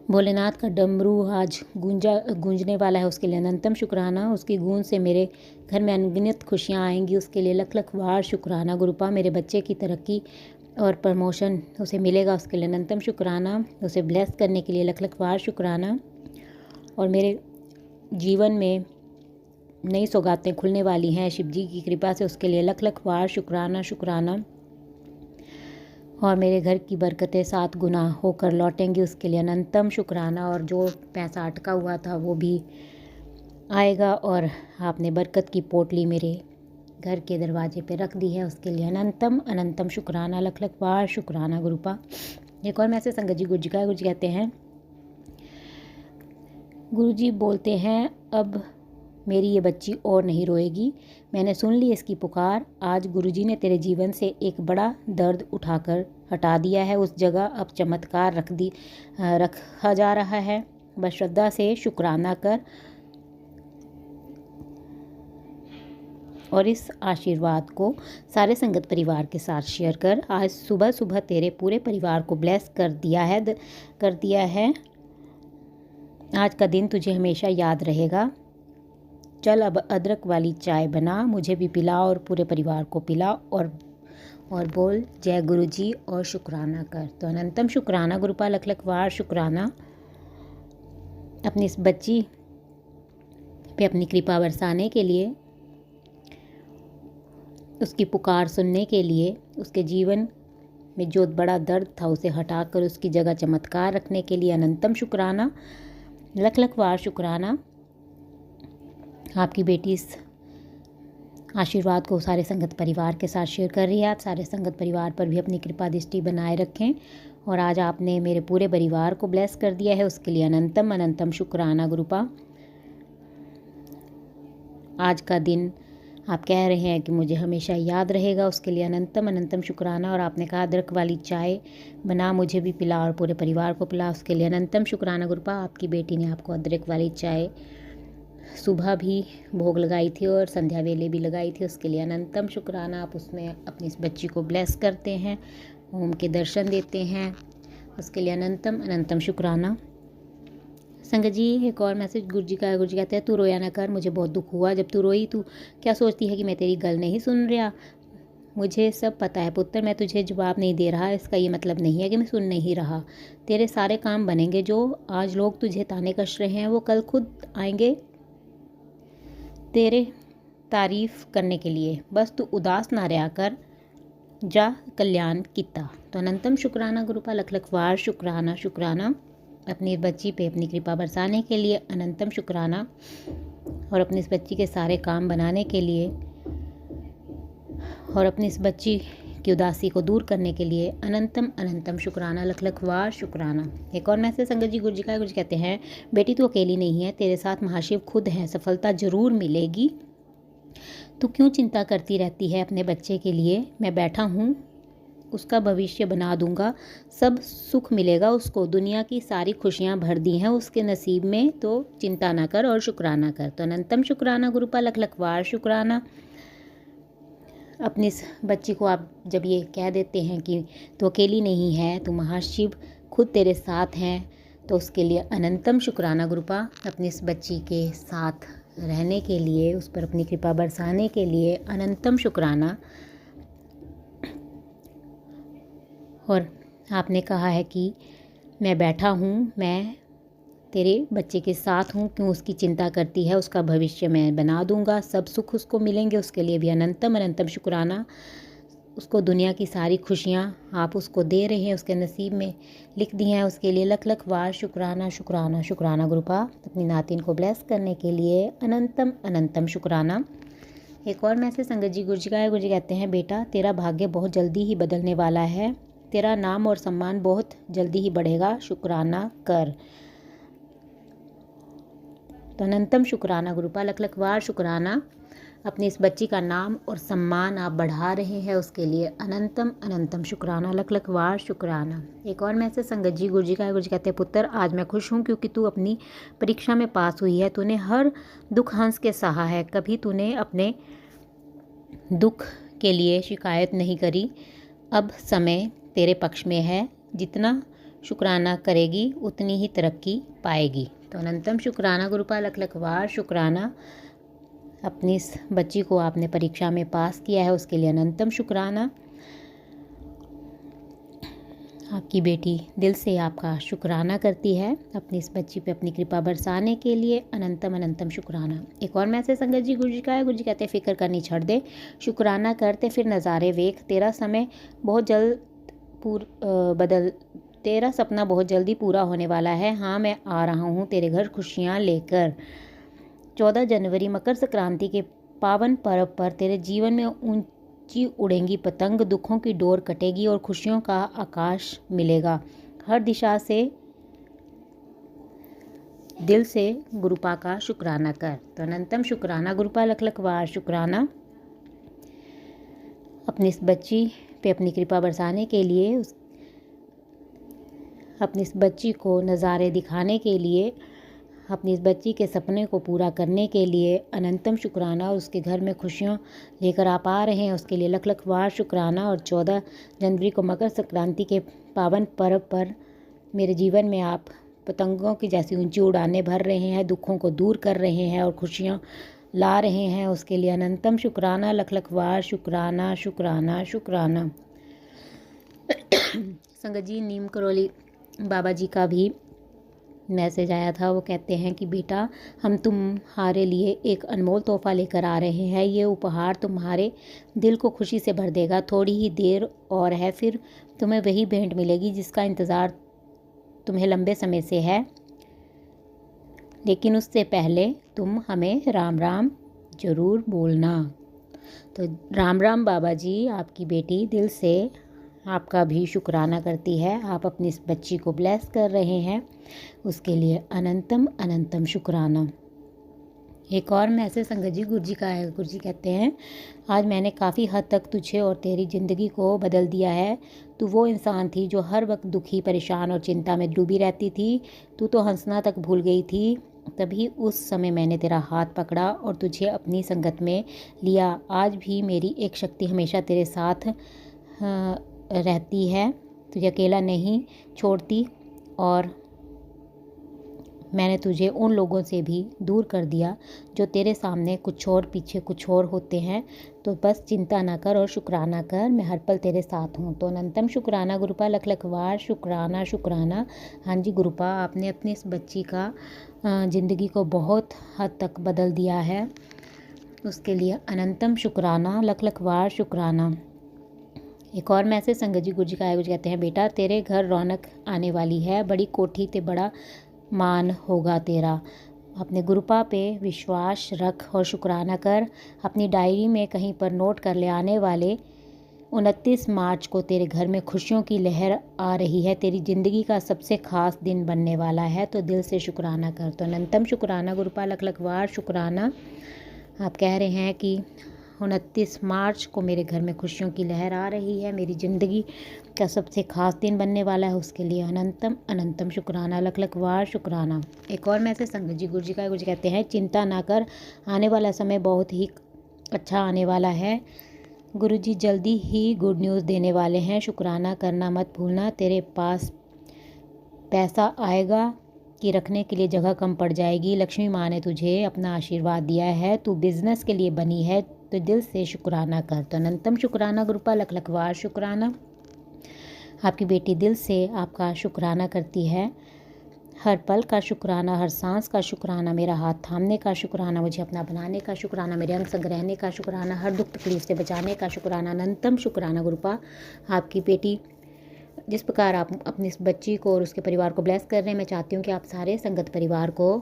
भोलेनाथ का डमरू आज गूंजने वाला है, उसके लिए अनंतम शुक्राना। उसकी गूंज से मेरे घर में अनगिनत खुशियाँ आएंगी, उसके लिए लख लख बार शुक्राना गुरुपा। मेरे बच्चे की तरक्की और प्रमोशन उसे मिलेगा, उसके लिए अनंतम शुक्राना। उसे ब्लेस करने के लिए लख लख बार शुक्राना। और मेरे जीवन में नई सौगातें खुलने वाली हैं शिव जी की कृपा से, उसके लिए लख लख बार शुक्राना शुक्राना। और मेरे घर की बरकतें 7 गुना होकर लौटेंगी, उसके लिए अनंतम शुक्राना। और जो पैसा अटका हुआ था वो भी आएगा और आपने बरकत की पोटली मेरे घर के दरवाजे पे रख दी है, उसके लिए अनंतम अनंतम शुक्राना, लख लख बार शुक्राना गुरुपा। एक और मैसेज संगत जी गुरुजी का। गुरुजी कहते हैं, गुरुजी बोलते हैं अब मेरी ये बच्ची और नहीं रोएगी। मैंने सुन ली इसकी पुकार। आज गुरुजी ने तेरे जीवन से एक बड़ा दर्द उठाकर हटा दिया है। उस जगह अब चमत्कार रखा जा रहा है। बस श्रद्धा से शुक्राना कर और इस आशीर्वाद को सारे संगत परिवार के साथ शेयर कर। आज सुबह सुबह तेरे पूरे परिवार को ब्लेस कर दिया है। आज का दिन तुझे हमेशा याद रहेगा। चल अब अदरक वाली चाय बना, मुझे भी पिला और पूरे परिवार को पिला और बोल जय गुरुजी और शुक्राना कर। तो अनंतम शुक्राना गुरुपा, लख लख बार शुक्राना। अपनी इस बच्ची पे अपनी कृपा बरसाने के लिए, उसकी पुकार सुनने के लिए, उसके जीवन में जो बड़ा दर्द था उसे हटाकर उसकी जगह चमत्कार रखने के लिए अनंतम शुक्राना, लख लख बार शुक्राना। आपकी बेटी इस आशीर्वाद को सारे संगत परिवार के साथ शेयर कर रही है। आप सारे संगत परिवार पर भी अपनी कृपा दृष्टि बनाए रखें। और आज आपने मेरे पूरे परिवार को ब्लेस कर दिया है, उसके लिए अनंतम अनंतम शुक्राना गुरुपा। आज का दिन आप कह रहे हैं कि मुझे हमेशा याद रहेगा, उसके लिए अनंतम अनंतम शुक्राना। और आपने कहा अदरक वाली चाय बना, मुझे भी पिला और पूरे परिवार को पिला, उसके लिए अनंतम शुक्राना गुरुपा। आपकी बेटी ने आपको अदरक वाली चाय सुबह भी भोग लगाई थी और संध्या वेले भी लगाई थी, उसके लिए अनंतम शुक्राना। आप उसमें अपनी इस बच्ची को ब्लेस करते हैं, ओम के दर्शन देते हैं, उसके लिए अनंतम अनंतम शुक्राना। संगत जी एक और मैसेज गुरुजी का। गुरुजी कहते हैं, तू रोया ना कर, मुझे बहुत दुख हुआ जब तू रोई। तू क्या सोचती है कि मैं तेरी गल नहीं सुन रहा? मुझे सब पता है पुत्र, मैं तुझे जवाब नहीं दे रहा, इसका ये मतलब नहीं है कि मैं सुन नहीं रहा। तेरे सारे काम बनेंगे। जो आज लोग तुझे ताने कस रहे हैं वो कल खुद आएंगे तेरे तारीफ़ करने के लिए। बस तू उदास ना रहा कर, जा कल्याण किता। तो अनंतम शुक्राना गुरुपा लख लख वार शुक्राना शुक्राना अपनी बच्ची पे अपनी कृपा बरसाने के लिए अनंतम शुक्राना, और अपनी इस बच्ची के सारे काम बनाने के लिए और अपनी इस बच्ची की उदासी को दूर करने के लिए अनंतम अनंतम शुक्राना लख लख वार शुक्राना। एक और मैसेज संगत जी गुरु जी का है। गुरु जी कहते हैं, बेटी तू अकेली नहीं है, तेरे साथ महाशिव खुद हैं, सफलता जरूर मिलेगी। तू क्यों चिंता करती रहती है अपने बच्चे के लिए? मैं बैठा हूँ, उसका भविष्य बना दूंगा, सब सुख मिलेगा उसको, दुनिया की सारी खुशियाँ भर दी हैं उसके नसीब में, तो चिंता ना कर और शुक्राना कर। तो अनंतम शुक्राना गुरुपा लख लख वार शुक्राना। अपनी इस बच्ची को आप जब ये कह देते हैं कि तू अकेली नहीं है, तो महाशिव खुद तेरे साथ हैं, तो उसके लिए अनंतम शुक्राना गुरुपा। अपनी इस बच्ची के साथ रहने के लिए, उस पर अपनी कृपा बरसाने के लिए अनंतम शुक्राना। और आपने कहा है कि मैं बैठा हूँ, मैं तेरे बच्चे के साथ हूँ, क्यों उसकी चिंता करती है, उसका भविष्य मैं बना दूंगा, सब सुख उसको मिलेंगे, उसके लिए भी अनंतम अनंतम शुक्राना। उसको दुनिया की सारी खुशियाँ आप उसको दे रहे हैं, उसके नसीब में लिख दी हैं, उसके लिए लख लख वार शुक्राना शुक्राना शुक्राना गुरुपा। अपनी नातिन को ब्लेस करने के लिए अनंतम अनंतम शुक्राना। एक और मैसेज संगत जी गुरु जी का है। गुरु जी कहते हैं, बेटा तेरा भाग्य बहुत जल्दी ही बदलने वाला है, तेरा नाम और सम्मान बहुत जल्दी ही बढ़ेगा, शुक्राना कर। तो अनंतम शुक्राना गुरुपा लख लख वार शुक्राना। अपनी इस बच्ची का नाम और सम्मान आप बढ़ा रहे हैं, उसके लिए अनंतम अनंतम शुक्राना लख लख वार शुक्राना। एक और मैसेज संगत जी गुरु जी का है। गुरु जी कहते हैं, पुत्र आज मैं खुश हूँ क्योंकि तू अपनी परीक्षा में पास हुई है, तूने हर दुख हंस के सहा है, कभी तूने अपने दुख के लिए शिकायत नहीं करी। अब समय तेरे पक्ष में है, जितना शुक्राना करेगी उतनी ही तरक्की पाएगी। तो अनंतम शुक्राना गुरुपा लख लख वार शुक्राना। अपनी इस बच्ची को आपने परीक्षा में पास किया है, उसके लिए अनंतम शुक्राना। आपकी बेटी दिल से आपका शुक्राना करती है, अपनी इस बच्ची पे अपनी कृपा बरसाने के लिए अनंतम अनंतम शुक्राना। एक और मैसेज संगत जी गुरु जी का है। गुरु जी कहते हैं, फिक्र करनी छोड़ दे, शुक्राना करते फिर नज़ारे वेख, तेरा समय बहुत जल्द तेरा सपना बहुत जल्दी पूरा होने वाला है। हाँ मैं आ रहा हूँ तेरे घर खुशियाँ लेकर। 14 जनवरी मकर संक्रांति के पावन पर्व पर तेरे जीवन में ऊंची उड़ेंगी पतंग, दुखों की डोर कटेगी और खुशियों का आकाश मिलेगा। हर दिशा से दिल से गुरुपा का शुक्राना कर। तो अनंतम शुक्राना गुरुपा लख लख वार शुक्राना। अपनी इस बच्ची पे अपनी कृपा बरसाने के लिए, अपनी इस बच्ची को नज़ारे दिखाने के लिए, अपनी इस बच्ची के सपने को पूरा करने के लिए अनंतम शुक्राना। उसके घर में खुशियाँ लेकर आप आ रहे हैं, उसके लिए लख लख वार शुक्राना। और 14 जनवरी को मकर संक्रांति के पावन पर्व पर मेरे जीवन में आप पतंगों की जैसी ऊंची उड़ानें भर रहे हैं, दुखों को दूर कर रहे हैं और खुशियाँ ला रहे हैं, उसके लिए अनंतम शुक्राना लख लख वार शुक्राना शुक्राना शुक्राना। संगत जी नीम करोली बाबा जी का भी मैसेज आया था। वो कहते हैं कि बेटा हम तुम्हारे लिए एक अनमोल तोहफा लेकर आ रहे हैं, ये उपहार तुम्हारे दिल को खुशी से भर देगा। थोड़ी ही देर और है, फिर तुम्हें वही भेंट मिलेगी जिसका इंतज़ार तुम्हें लंबे समय से है, लेकिन उससे पहले तुम हमें राम राम ज़रूर बोलना। तो राम राम बाबा जी। आपकी बेटी दिल से आपका भी शुक्राना करती है, आप अपनी इस बच्ची को ब्लेस कर रहे हैं, उसके लिए अनंतम अनंतम शुक्राना। एक और मैसेज संगत जी गुरु जी का है। गुरु जी कहते हैं, आज मैंने काफ़ी हद तक तुझे और तेरी ज़िंदगी को बदल दिया है। तू वो इंसान थी जो हर वक्त दुखी, परेशान और चिंता में डूबी रहती थी। तू तो हंसना तक भूल गई थी। तभी उस समय मैंने तेरा हाथ पकड़ा और तुझे अपनी संगत में लिया। आज भी मेरी एक शक्ति हमेशा तेरे साथ रहती है, तुझे अकेला नहीं छोड़ती, और मैंने तुझे उन लोगों से भी दूर कर दिया जो तेरे सामने कुछ और पीछे कुछ और होते हैं। तो बस चिंता ना कर और शुक्राना कर, मैं हर पल तेरे साथ हूँ। तो अनंतम शुक्राना गुरुपा लख लख वार शुक्राना शुक्राना। हाँ जी गुरुपा, आपने अपनी इस बच्ची का ज़िंदगी को बहुत हद तक बदल दिया है, उसके लिए अनंतम शुक्राना लख लख वार शुक्राना। एक और मैसेज संगत जी गुरु जी का आया। गुरु जी कहते हैं बेटा तेरे घर रौनक आने वाली है, बड़ी कोठी ते बड़ा मान होगा तेरा। अपने गुरुपा पे विश्वास रख और शुक्राना कर। अपनी डायरी में कहीं पर नोट कर ले, आने वाले 29 मार्च को तेरे घर में खुशियों की लहर आ रही है, तेरी ज़िंदगी का सबसे ख़ास दिन बनने वाला है, तो दिल से शुक्राना कर। तो अनंतम शुक्राना गुरुपा लख लख वार शुक्राना। आप कह रहे हैं कि 29 मार्च को मेरे घर में खुशियों की लहर आ रही है, मेरी ज़िंदगी का सबसे ख़ास दिन बनने वाला है, उसके लिए अनंतम अनंतम शुक्राना लख लख वार शुक्राना। एक और मैसेज संगत जी गुरु जी का। गुरु जी कहते हैं चिंता ना कर, आने वाला समय बहुत ही अच्छा आने वाला है। गुरुजी जल्दी ही गुड न्यूज़ देने वाले हैं, शुक्राना करना मत भूलना। तेरे पास पैसा आएगा कि रखने के लिए जगह कम पड़ जाएगी। लक्ष्मी माँ ने तुझे अपना आशीर्वाद दिया है, तू बिजनेस के लिए बनी है, तो दिल से शुक्राना कर। तो अनंतम शुक्राना गुरुपा लख लख वार शुक्राना। आपकी बेटी दिल से आपका शुक्राना करती है, हर पल का शुक्राना, हर सांस का शुक्राना, मेरा हाथ थामने का शुक्राना, मुझे अपना बनाने का शुक्राना, मेरे अंग संग रहने का शुक्राना, हर दुख तकलीफ से बचाने का शुक्राना, अनंतम शुक्राना गुरुपा। आपकी बेटी जिस प्रकार आप अपनी इस बच्ची को और उसके परिवार को ब्लेस कर रहे हैं, मैं चाहती हूँ कि आप सारे संगत परिवार को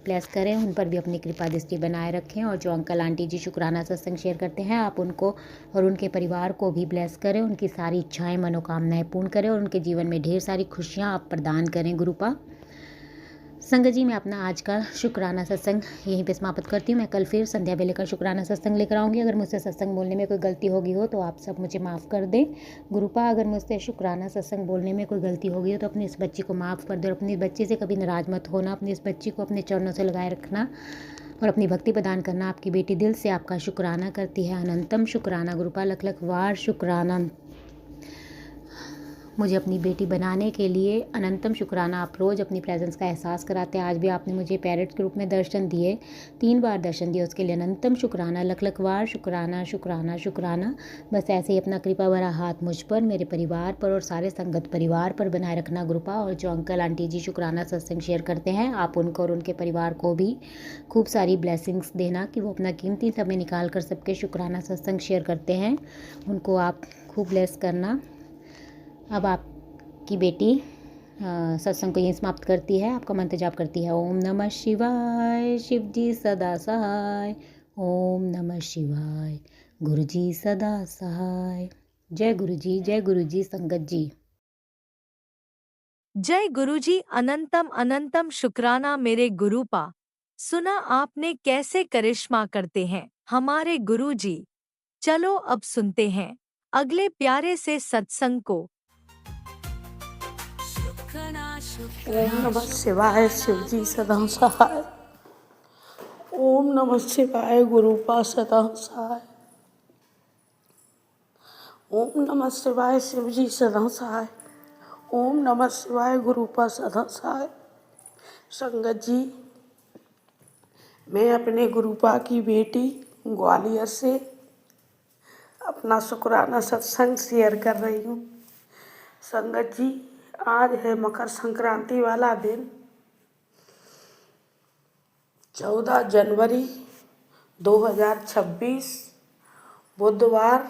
ब्लेस करें, उन पर भी अपनी कृपा दृष्टि बनाए रखें। और जो अंकल आंटी जी शुक्राना सत्संग शेयर करते हैं, आप उनको और उनके परिवार को भी ब्लेस करें, उनकी सारी इच्छाएँ मनोकामनाएँ पूर्ण करें और उनके जीवन में ढेर सारी खुशियाँ आप प्रदान करें गुरुपा। संगत जी मैं अपना आज का शुक्राना सत्संग यहीं पे समाप्त करती हूँ। मैं कल फिर संध्या बेले का शुक्राना सत्संग लेकर आऊँगी। अगर मुझसे सत्संग बोलने में कोई गलती होगी हो तो आप सब मुझे माफ़ कर दें गुरुपा। अगर मुझसे शुक्राना सत्संग बोलने में कोई गलती होगी हो तो अपनी इस बच्ची को माफ़ कर दो और अपनी बच्ची से कभी नाराज मत होना। अपनी इस बच्ची को अपने चरणों से लगाए रखना और अपनी भक्ति प्रदान करना। आपकी बेटी दिल से आपका शुक्राना करती है। अनंतम शुक्राना गुरुपा लख लख वार शुक्राना। मुझे अपनी बेटी बनाने के लिए अनंतम शुक्राना। आप रोज़ अपनी प्रेजेंस का एहसास कराते हैं। आज भी आपने मुझे पैरेट के रूप में दर्शन दिए, 3 बार दर्शन दिए, उसके लिए अनंतम शुक्राना लख लख वार शुक्राना शुक्राना शुक्राना। बस ऐसे ही अपना कृपा भरा हाथ मुझ पर, मेरे परिवार पर और सारे संगत परिवार पर बनाए रखना गुरुपा। और जो अंकल आंटी जी शुक्राना सत्संग शेयर करते हैं, आप उनको और उनके परिवार को भी खूब सारी ब्लेसिंग्स देना कि वो अपना कीमती समय निकाल कर सबके शुक्राना सत्संग शेयर करते हैं, उनको आप खूब ब्लेस करना। अब आपकी बेटी सत्संग को यहीं समाप्त करती है, आपका मंत्र जाप करती है। ओम नमः शिवाय, शिव जी सदा सहाय। ओम नमः शिवाय, गुरु जी सदा सहाय। जय गुरु जी संगत जी। जय गुरुजी। अनंतम अनंतम शुक्राना मेरे गुरुपा। सुना आपने कैसे करिश्मा करते हैं हमारे गुरुजी। चलो अब सुनते हैं अगले प्यारे से सत्संग को। ओम नमः शिवाय, शिव जी सदा सहाय। ओम नमः शिवाय, गुरुपा सदा सहाय। ओम नमः शिवाय, शिव जी सदा सहाय। ओम नमः शिवाय, गुरुपा सदा सहाय। संगत जी, मैं अपने गुरुपा की बेटी ग्वालियर से अपना शुक्राना सत्संग शेयर कर रही हूँ। संगत जी, आज है मकर संक्रांति वाला दिन, 14 जनवरी 2026, बुधवार,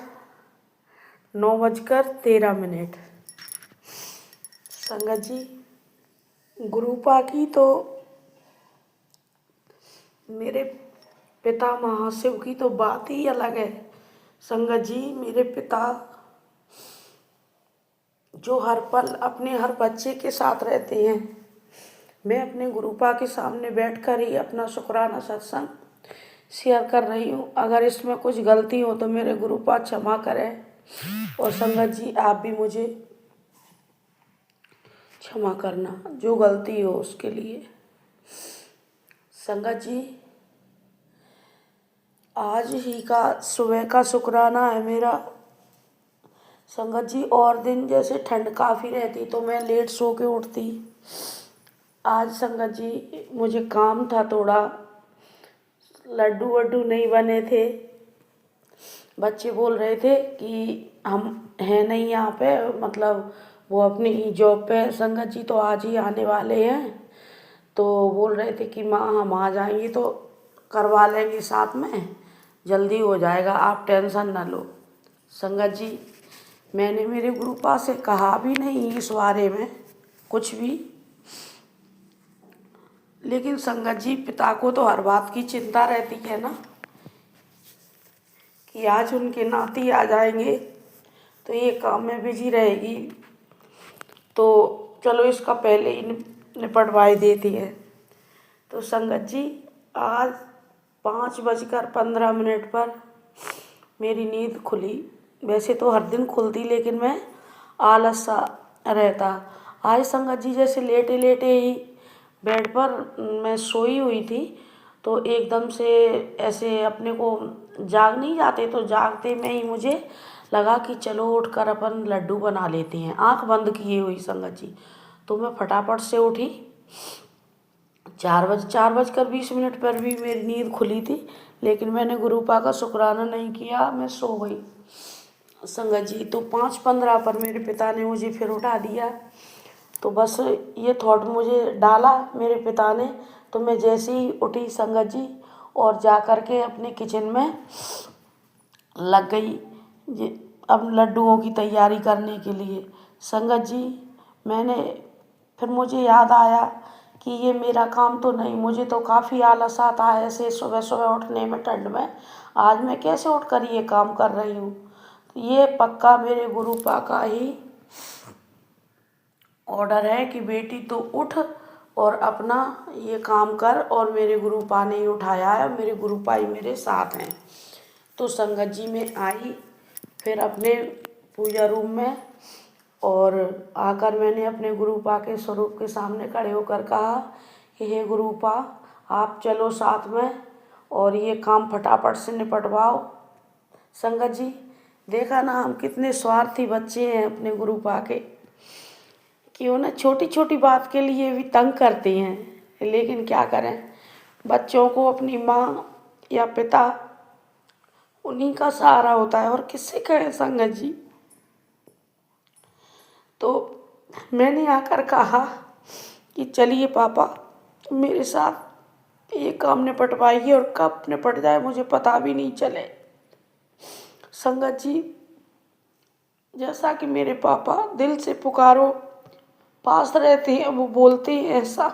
9:13। संगत जी, गुरुपा की तो मेरे पिता महाशिव की तो बात ही अलग है। संगत जी, मेरे पिता जो हर पल अपने हर बच्चे के साथ रहते हैं, मैं अपने गुरुपा के सामने बैठकर ही अपना शुक्राना सत्संग शेयर कर रही हूँ। अगर इसमें कुछ गलती हो तो मेरे गुरुपा क्षमा करें और संगत जी आप भी मुझे क्षमा करना जो गलती हो उसके लिए। संगत जी, आज ही का सुबह का शुक्राना है मेरा। संगत जी, और दिन जैसे ठंड काफ़ी रहती तो मैं लेट सो के उठती। आज संगत जी मुझे काम था, थोड़ा लड्डू वड्डू नहीं बने थे। बच्चे बोल रहे थे कि हम हैं नहीं यहाँ पे, मतलब वो अपनी जॉब पे। संगत जी तो आज ही आने वाले हैं, तो बोल रहे थे कि माँ हम आ जाएंगे तो करवा लेंगे साथ में, जल्दी हो जाएगा, आप टेंशन ना लो। संगत जी, मैंने मेरे गुरुपा से कहा भी नहीं इस बारे में कुछ भी, लेकिन संगत जी पिता को तो हर बात की चिंता रहती है ना, कि आज उनके नाती आ जाएंगे तो ये काम में बिजी रहेगी, तो चलो इसका पहले ही निपटवाई देती है। तो संगत जी आज 5:15 पर मेरी नींद खुली। वैसे तो हर दिन खुलती, लेकिन मैं आलस सा रहता। आज संगत जी जैसे लेटे लेटे ही बेड पर मैं सोई हुई थी, तो एकदम से ऐसे अपने को जाग नहीं जाते, तो जागते में ही मुझे लगा कि चलो उठकर अपन लड्डू बना लेते हैं। आंख बंद किए हुई संगत जी, तो मैं फटाफट से उठी। 4:20 पर भी मेरी नींद खुली थी, लेकिन मैंने गुरुपा का शुक्राना नहीं किया, मैं सो गई संगत जी। तो 5:15 पर मेरे पिता ने मुझे फिर उठा दिया। तो बस ये थॉट मुझे डाला मेरे पिता ने, तो मैं जैसे ही उठी संगत जी और जा कर के अपने किचन में लग गई अब लड्डुओं की तैयारी करने के लिए। संगत जी फिर मुझे याद आया कि ये मेरा काम तो नहीं, मुझे तो काफ़ी आलस आता है ऐसे सुबह सुबह उठने में ठंड में। आज मैं कैसे उठकर ये काम कर रही हूँ, तो ये पक्का मेरे गुरुपा का ही ऑर्डर है कि बेटी तो उठ और अपना ये काम कर, और मेरे गुरुपा ने ही उठाया है, मेरे गुरुपा ही मेरे साथ हैं। तो संगत जी में आई फिर अपने पूजा रूम में, और आकर मैंने अपने गुरुपा के स्वरूप के सामने खड़े होकर कहा कि हे गुरुपा, आप चलो साथ में और ये काम फटाफट से निपटवाओ। संगत जी देखा ना, हम कितने स्वार्थी बच्चे हैं अपने गुरुपा के, कि उन्हें छोटी छोटी बात के लिए भी तंग करते हैं। लेकिन क्या करें, बच्चों को अपनी माँ या पिता उन्हीं का सहारा होता है, और किससे कहें संगत जी। तो मैंने आकर कहा कि चलिए पापा मेरे साथ ये काम निपटवाइए, और कब निपट जाए मुझे पता भी नहीं चले। संगत जी जैसा कि मेरे पापा दिल से पुकारो पास रहते हैं, वो बोलते हैं ऐसा,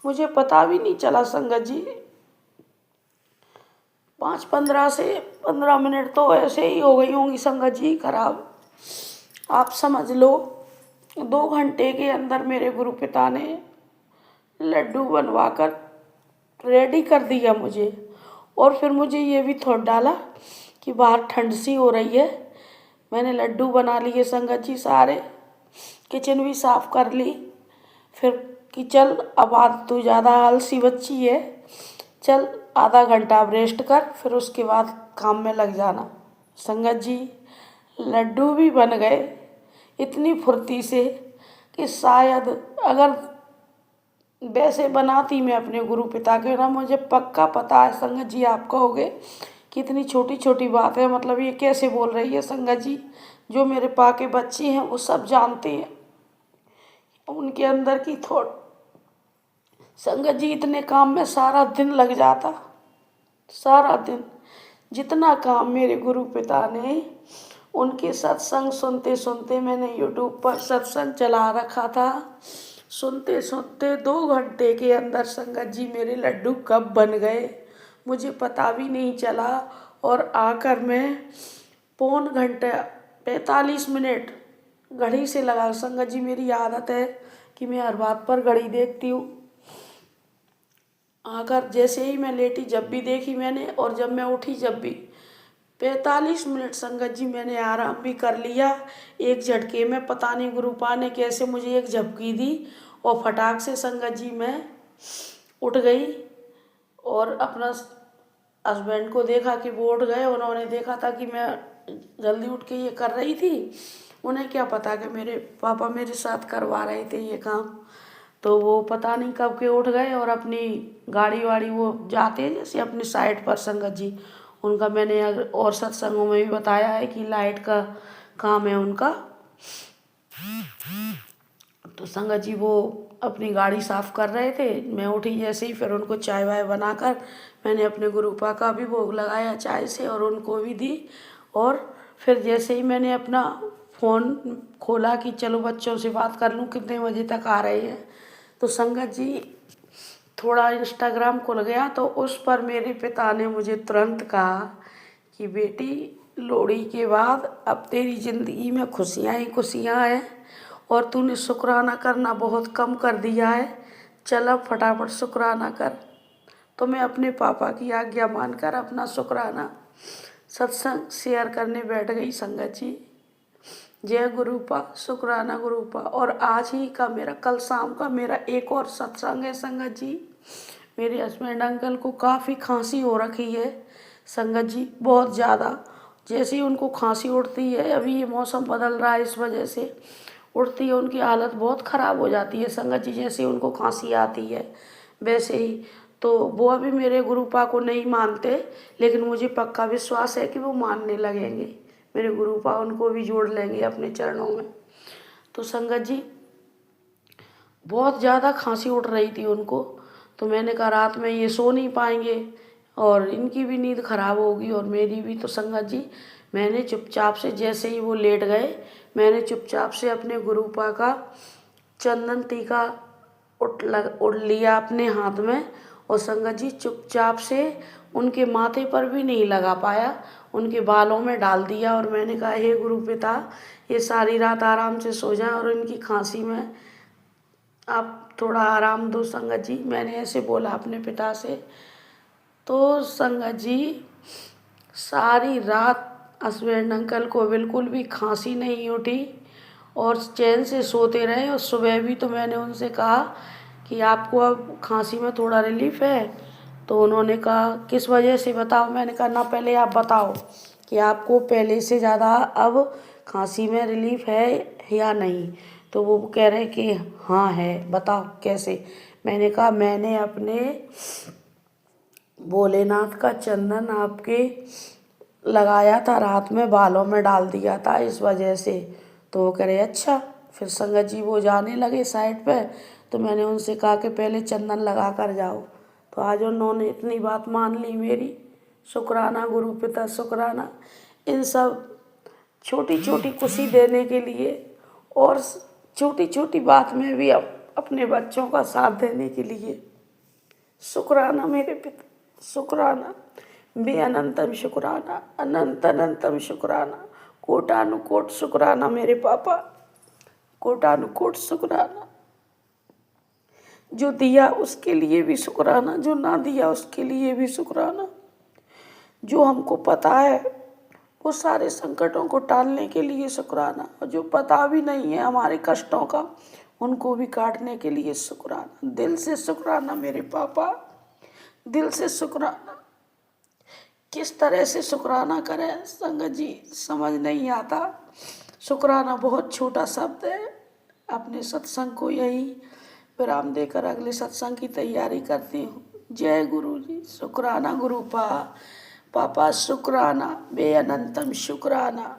मुझे पता भी नहीं चला संगत जी। 5:15 से 15 मिनट तो ऐसे ही हो गई होंगी संगत जी खराब। आप समझ लो 2 घंटे के अंदर मेरे गुरु पिता ने लड्डू बनवाकर रेडी कर दिया मुझे। और फिर मुझे ये भी थोड़ा डाला कि बाहर ठंड सी हो रही है। मैंने लड्डू बना लिए संगत जी सारे, किचन भी साफ कर ली। फिर कि चल अब आज तू ज़्यादा आलसी बच्ची है, चल आधा घंटा अब रेस्ट कर, फिर उसके बाद काम में लग जाना। संगत जी लड्डू भी बन गए इतनी फुर्ती से कि शायद अगर वैसे बनाती मैं अपने गुरु पिता के ना, मुझे पक्का पता है संगत जी आप कहोगे कि इतनी छोटी छोटी बात है, मतलब ये कैसे बोल रही है संगत जी। जो मेरे पा के बच्चे हैं वो सब जानते हैं उनके अंदर की थॉट। संगत जी इतने काम में सारा दिन लग जाता, सारा दिन। जितना काम मेरे गुरु पिता ने उनके सत्संग सुनते सुनते, मैंने यूट्यूब पर सत्संग चला रखा था, सुनते सुनते 2 घंटे के अंदर संगत जी मेरे लड्डू कब बन गए मुझे पता भी नहीं चला। और आकर मैं 1.25 घंटा 45 मिनट घड़ी से लगा। संगत जी मेरी आदत है कि मैं हर बात पर घड़ी देखती हूँ। आकर जैसे ही मैं लेटी जब भी देखी मैंने, और जब मैं उठी जब भी 45 मिनट संगत जी मैंने आराम भी कर लिया एक झटके में। पता नहीं गुरुपा ने कैसे मुझे एक झपकी दी, और फटाक से संगत जी मैं उठ गई। और अपना हस्बैंड को देखा कि वो उठ गए, उन्होंने देखा था कि मैं जल्दी उठ के ये कर रही थी, उन्हें क्या पता कि मेरे पापा मेरे साथ करवा रहे थे ये काम। तो वो पता नहीं कब के उठ गए और अपनी गाड़ी वाड़ी वो जाते हैं जैसे अपनी साइड पर संगत जी, उनका मैंने और सत्संगों में भी बताया है कि लाइट का काम है उनका। तो संगत जी वो अपनी गाड़ी साफ़ कर रहे थे, मैं उठी जैसे ही फिर उनको चाय वाय बनाकर मैंने अपने गुरुपा का भी भोग लगाया चाय से और उनको भी दी। और फिर जैसे ही मैंने अपना फ़ोन खोला कि चलो बच्चों से बात कर लूँ कितने बजे तक आ रहे हैं, तो संगत जी थोड़ा इंस्टाग्राम खुल गया तो उस पर मेरे पिता ने मुझे तुरंत कहा कि बेटी लोहड़ी के बाद अब तेरी ज़िंदगी में खुशियाँ ही खुशियाँ हैं और तूने शुक्राना करना बहुत कम कर दिया है, चल अब फटाफट शुक्राना कर। तो मैं अपने पापा की आज्ञा मानकर अपना शुक्राना सत्संग शेयर करने बैठ गई संगत जी। जय गुरुपा, शुक्राना गुरुपा। और आज ही का मेरा, कल शाम का मेरा एक और सत्संग है संगत जी। मेरे हस्बैंड अंकल को काफ़ी खांसी हो रखी है संगत जी, बहुत ज़्यादा। जैसे ही उनको खांसी उठती है, अभी ये मौसम बदल रहा है इस वजह से उठती है, उनकी हालत बहुत ख़राब हो जाती है संगत जी। जैसे ही उनको खांसी आती है वैसे ही, तो वो अभी मेरे गुरुपा को नहीं मानते, लेकिन मुझे पक्का विश्वास है कि वो मानने लगेंगे। मेरे गुरुपा उनको भी जोड़ लेंगे अपने चरणों में। तो संगत जी बहुत ज़्यादा खांसी उठ रही थी उनको, तो मैंने कहा रात में ये सो नहीं पाएंगे और इनकी भी नींद खराब होगी और मेरी भी। तो संगत जी मैंने चुपचाप से, जैसे ही वो लेट गए, मैंने चुपचाप से अपने गुरुपा का चंदन टीका उठ लिया अपने हाथ में और संगत जी चुपचाप से उनके माथे पर भी नहीं लगा पाया, उनके बालों में डाल दिया। और मैंने कहा हे गुरु पिता, ये सारी रात आराम से सो जाएं और इनकी खांसी में आप थोड़ा आराम दो संगत जी, मैंने ऐसे बोला अपने पिता से। तो संगत जी सारी रात हस्बैंड अंकल को बिल्कुल भी खांसी नहीं उठी और चैन से सोते रहे। और सुबह भी तो मैंने उनसे कहा कि आपको अब खांसी में थोड़ा रिलीफ है, तो उन्होंने कहा किस वजह से बताओ। मैंने कहा ना पहले आप बताओ कि आपको पहले से ज़्यादा अब खांसी में रिलीफ है या नहीं। तो वो कह रहे कि हाँ है, बताओ कैसे। मैंने कहा मैंने अपने भोलेनाथ का चंदन आपके लगाया था, रात में बालों में डाल दिया था इस वजह से। तो वो कह रहे अच्छा। फिर संगत जी वो जाने लगे साइड पे, तो मैंने उनसे कहा कि पहले चंदन लगा कर जाओ। तो आज उन्होंने इतनी बात मान ली मेरी। शुक्राना गुरु पिता, शुक्राना इन सब छोटी छोटी खुशी देने के लिए और छोटी छोटी बात में भी अपने बच्चों का साथ देने के लिए। शुक्राना मेरे पिता, शुक्राना बे अनंतम शुक्राना, अनंत अनंतम शुक्राना, कोटानुकोट शुक्राना मेरे पापा, कोटानुकोट शुक्राना। जो दिया उसके लिए भी शुक्राना, जो ना दिया उसके लिए भी शुक्राना। जो हमको पता है वो सारे संकटों को टालने के लिए शुक्राना, और जो पता भी नहीं है हमारे कष्टों का उनको भी काटने के लिए शुक्राना। दिल से शुक्राना मेरे पापा, दिल से शुक्राना। किस तरह से शुक्राना करें संगत जी समझ नहीं आता। शुक्राना बहुत छोटा शब्द है। अपने सत्संग को यही विराम देकर अगले सत्संग की तैयारी करती हूँ। जय गुरु जी, शुक्राना गुरुपा, पापा शुक्राना, बे अनंतम शुक्राना।